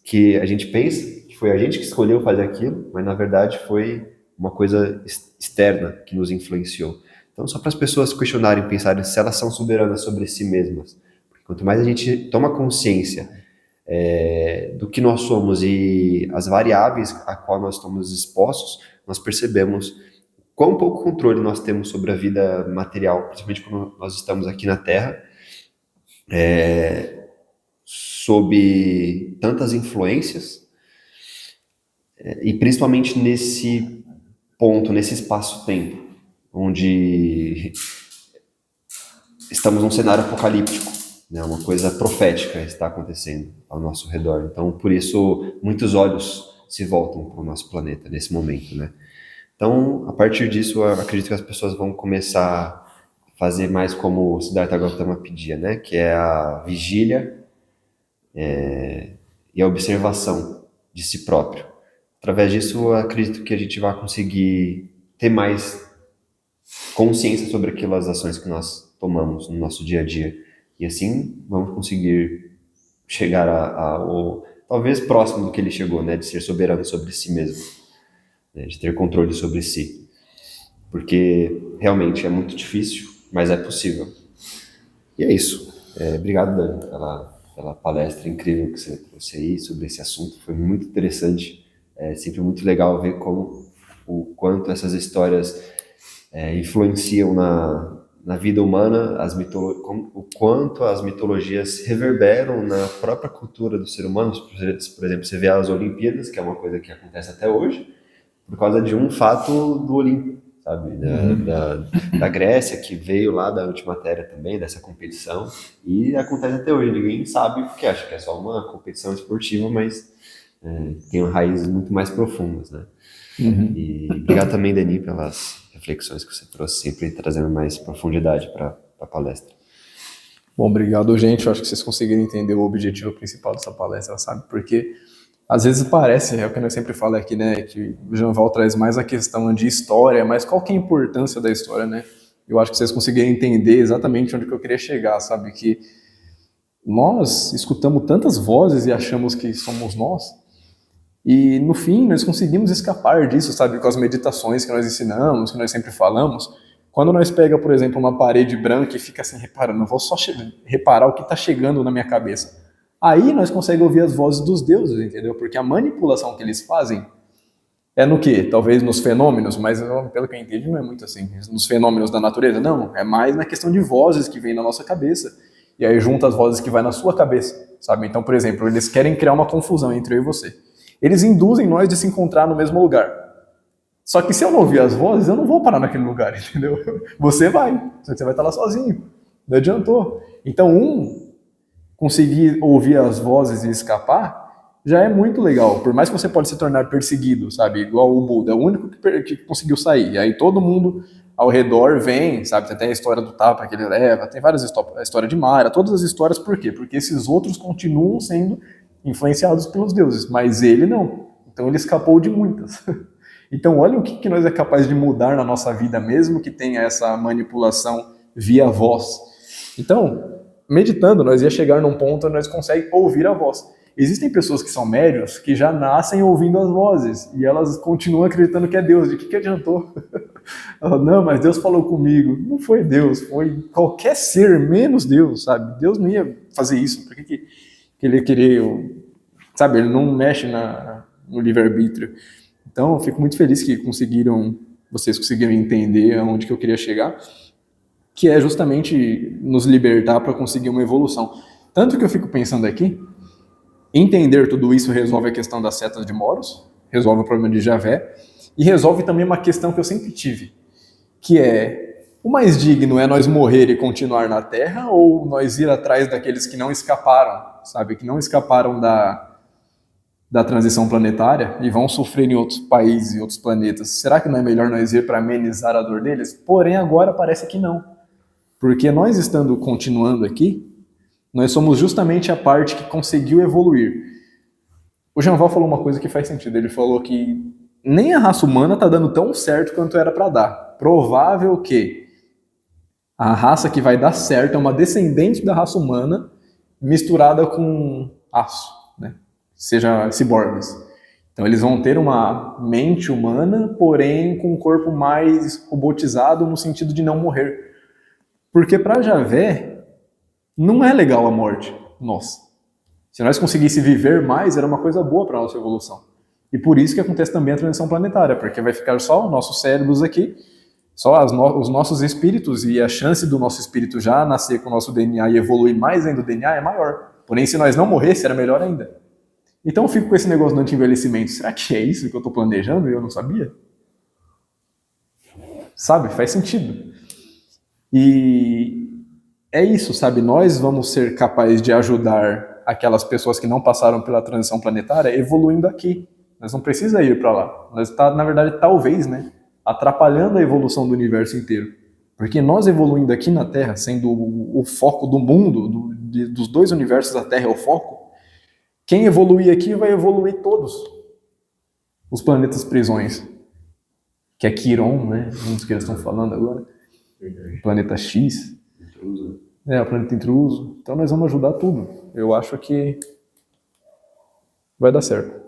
que a gente pensa que foi a gente que escolheu fazer aquilo, mas na verdade foi uma coisa externa que nos influenciou. Então, só para as pessoas questionarem, pensarem se elas são soberanas sobre si mesmas. Porque quanto mais a gente toma consciência do que nós somos e as variáveis a qual nós estamos expostos, nós percebemos quão pouco controle nós temos sobre a vida material, principalmente quando nós estamos aqui na Terra, sob tantas influências, e principalmente nesse ponto, nesse espaço-tempo, onde estamos num cenário apocalíptico, né? Uma coisa profética está acontecendo ao nosso redor. Então, por isso, muitos olhos se voltam para o nosso planeta nesse momento, né? Então, a partir disso, eu acredito que as pessoas vão começar a fazer mais como o Siddhartha Gautama pedia, né? Que é a vigília e a observação de si próprio. Através disso, eu acredito que a gente vai conseguir ter mais consciência sobre aquelas ações que nós tomamos no nosso dia a dia. E assim, vamos conseguir chegar ao talvez próximo do que ele chegou, né? De ser soberano sobre si mesmo, né, de ter controle sobre si, porque realmente é muito difícil, mas é possível. E é isso. Obrigado, Dani, pela palestra incrível que você trouxe aí sobre esse assunto. Foi muito interessante. É sempre muito legal ver o quanto essas histórias influenciam na vida humana, o quanto as mitologias reverberam na própria cultura do ser humano. Por exemplo, você vê as Olimpíadas, que é uma coisa que acontece até hoje, por causa de um fato do Olimpo, sabe? Da Grécia, que veio lá da antimatéria também, dessa competição, e acontece até hoje. Ninguém sabe porque acha que é só uma competição esportiva, mas tem raízes muito mais profundas, né? E obrigado também, Dani, pelas reflexões que você trouxe, sempre trazendo mais profundidade para a palestra. Bom, obrigado, gente. Eu acho que vocês conseguiram entender o objetivo principal dessa palestra, sabe? Porque às vezes parece, é o que eu sempre falo aqui, né, que o Jean Val traz mais a questão de história, mas qual que é a importância da história, né? Eu acho que vocês conseguiram entender exatamente onde que eu queria chegar, sabe? Que nós escutamos tantas vozes e achamos que somos nós, e no fim nós conseguimos escapar disso, sabe? Com as meditações que nós ensinamos, que nós sempre falamos. Quando nós pega, por exemplo, uma parede branca e fica assim reparando, eu vou só reparar o que está chegando na minha cabeça. Aí nós conseguimos ouvir as vozes dos deuses, entendeu? Porque a manipulação que eles fazem é no quê? Talvez nos fenômenos, mas pelo que eu entendi não é muito assim. Nos fenômenos da natureza, não. É mais na questão de vozes que vem na nossa cabeça. E aí junta as vozes que vai na sua cabeça, sabe? Então, por exemplo, eles querem criar uma confusão entre eu e você. Eles induzem nós de se encontrar no mesmo lugar. Só que se eu não ouvir as vozes, eu não vou parar naquele lugar, entendeu? Você vai. Você vai estar lá sozinho. Não adiantou. Então, conseguir ouvir as vozes e escapar, já é muito legal. Por mais que você pode se tornar perseguido, sabe? Igual o Buda, é o único que conseguiu sair. E aí todo mundo ao redor vem, sabe? Tem até a história do tapa que ele leva, tem várias histórias, a história de Mara, todas as histórias, por quê? Porque esses outros continuam sendo influenciados pelos deuses, mas ele não. Então ele escapou de muitas. Então olha o que nós é capaz de mudar na nossa vida, mesmo que tenha essa manipulação via voz. Então, meditando, nós ia chegar num ponto onde nós conseguimos ouvir a voz. Existem pessoas que são médios que já nascem ouvindo as vozes e elas continuam acreditando que é Deus. De que adiantou? Não, mas Deus falou comigo. Não foi Deus, foi qualquer ser menos Deus, sabe? Deus não ia fazer isso. Por que ele ia querer, sabe, ele não mexe no livre-arbítrio. Então, eu fico muito feliz que vocês conseguiram entender aonde que eu queria chegar, que é justamente nos libertar para conseguir uma evolução. Tanto que eu fico pensando aqui, entender tudo isso resolve a questão das setas de Moros, resolve o problema de Javé, e resolve também uma questão que eu sempre tive, que é, o mais digno é nós morrer e continuar na Terra, ou nós ir atrás daqueles que não escaparam, sabe, que não escaparam da transição planetária e vão sofrer em outros países e outros planetas? Será que não é melhor nós ir para amenizar a dor deles? Porém, agora parece que não. Porque nós estando continuando aqui, nós somos justamente a parte que conseguiu evoluir. O Jean Val falou uma coisa que faz sentido. Ele falou que nem a raça humana está dando tão certo quanto era para dar. Provável que a raça que vai dar certo é uma descendente da raça humana misturada com aço, né? Seja ciborgues. Então eles vão ter uma mente humana, porém com um corpo mais robotizado no sentido de não morrer. Porque para Javé, não é legal a morte. Nossa. Se nós conseguíssemos viver mais, era uma coisa boa para a nossa evolução. E por isso que acontece também a transição planetária, porque vai ficar só os nossos cérebros aqui, só os nossos espíritos, e a chance do nosso espírito já nascer com o nosso DNA e evoluir mais ainda o DNA é maior. Porém, se nós não morresse, era melhor ainda. Então eu fico com esse negócio do anti-envelhecimento. Será que é isso que eu estou planejando e eu não sabia? Sabe? Faz sentido. E é isso, sabe? Nós vamos ser capazes de ajudar aquelas pessoas que não passaram pela transição planetária evoluindo aqui. Nós não precisamos ir para lá. Nós está, na verdade, talvez, né, atrapalhando a evolução do universo inteiro. Porque nós evoluindo aqui na Terra, sendo o foco do mundo, dos dois universos, a Terra é o foco, quem evoluir aqui vai evoluir todos os planetas prisões. Que é Quiron, né? Muitos que eles estão falando agora. Planeta X. O planeta intruso. Então nós vamos ajudar tudo. Eu acho que vai dar certo.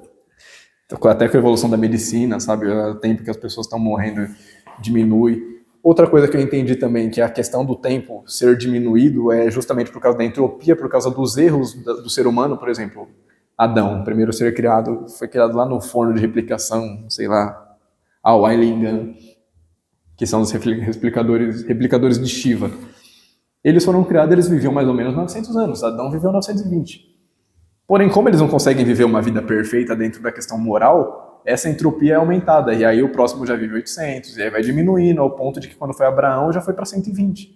Até com a evolução da medicina, sabe? O tempo que as pessoas estão morrendo diminui. Outra coisa que eu entendi também, que a questão do tempo ser diminuído é justamente por causa da entropia, por causa dos erros do ser humano, por exemplo. Adão, o primeiro ser criado, foi criado lá no forno de replicação, sei lá, Weilingan, que são os replicadores de Shiva. Eles foram criados, eles viviam mais ou menos 900 anos, Adão viveu 920. Porém, como eles não conseguem viver uma vida perfeita dentro da questão moral, essa entropia é aumentada, e aí o próximo já vive 800, e aí vai diminuindo ao ponto de que quando foi Abraão já foi para 120.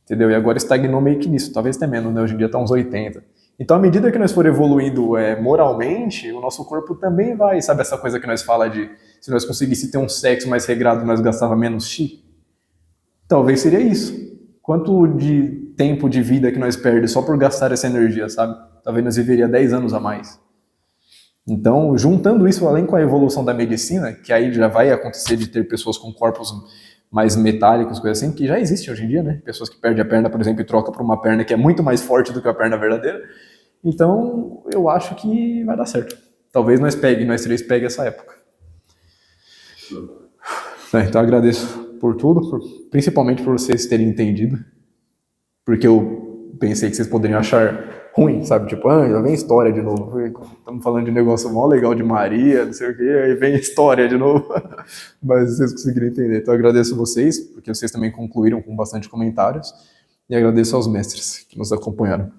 Entendeu? E agora estagnou meio que nisso, talvez até menos, né? Hoje em dia está uns 80. Então, à medida que nós for evoluindo moralmente, o nosso corpo também vai, sabe essa coisa que nós fala de se nós conseguíssemos ter um sexo mais regrado, nós gastava menos chi? Talvez seria isso. Quanto de tempo de vida que nós perdemos só por gastar essa energia, sabe? Talvez nós viveria 10 anos a mais. Então, juntando isso além com a evolução da medicina, que aí já vai acontecer de ter pessoas com corpos mais metálicos, coisas assim, que já existe hoje em dia, né? Pessoas que perdem a perna, por exemplo, e trocam por uma perna que é muito mais forte do que a perna verdadeira. Então, eu acho que vai dar certo. Talvez nós três peguem essa época. Então, eu agradeço por tudo, principalmente por vocês terem entendido, porque eu pensei que vocês poderiam achar ruim, sabe? Tipo, já vem história de novo. Estamos falando de um negócio mó legal de Maria, não sei o quê, aí vem história de novo. Mas vocês conseguiram entender. Então eu agradeço vocês, porque vocês também concluíram com bastante comentários, e agradeço aos mestres que nos acompanharam.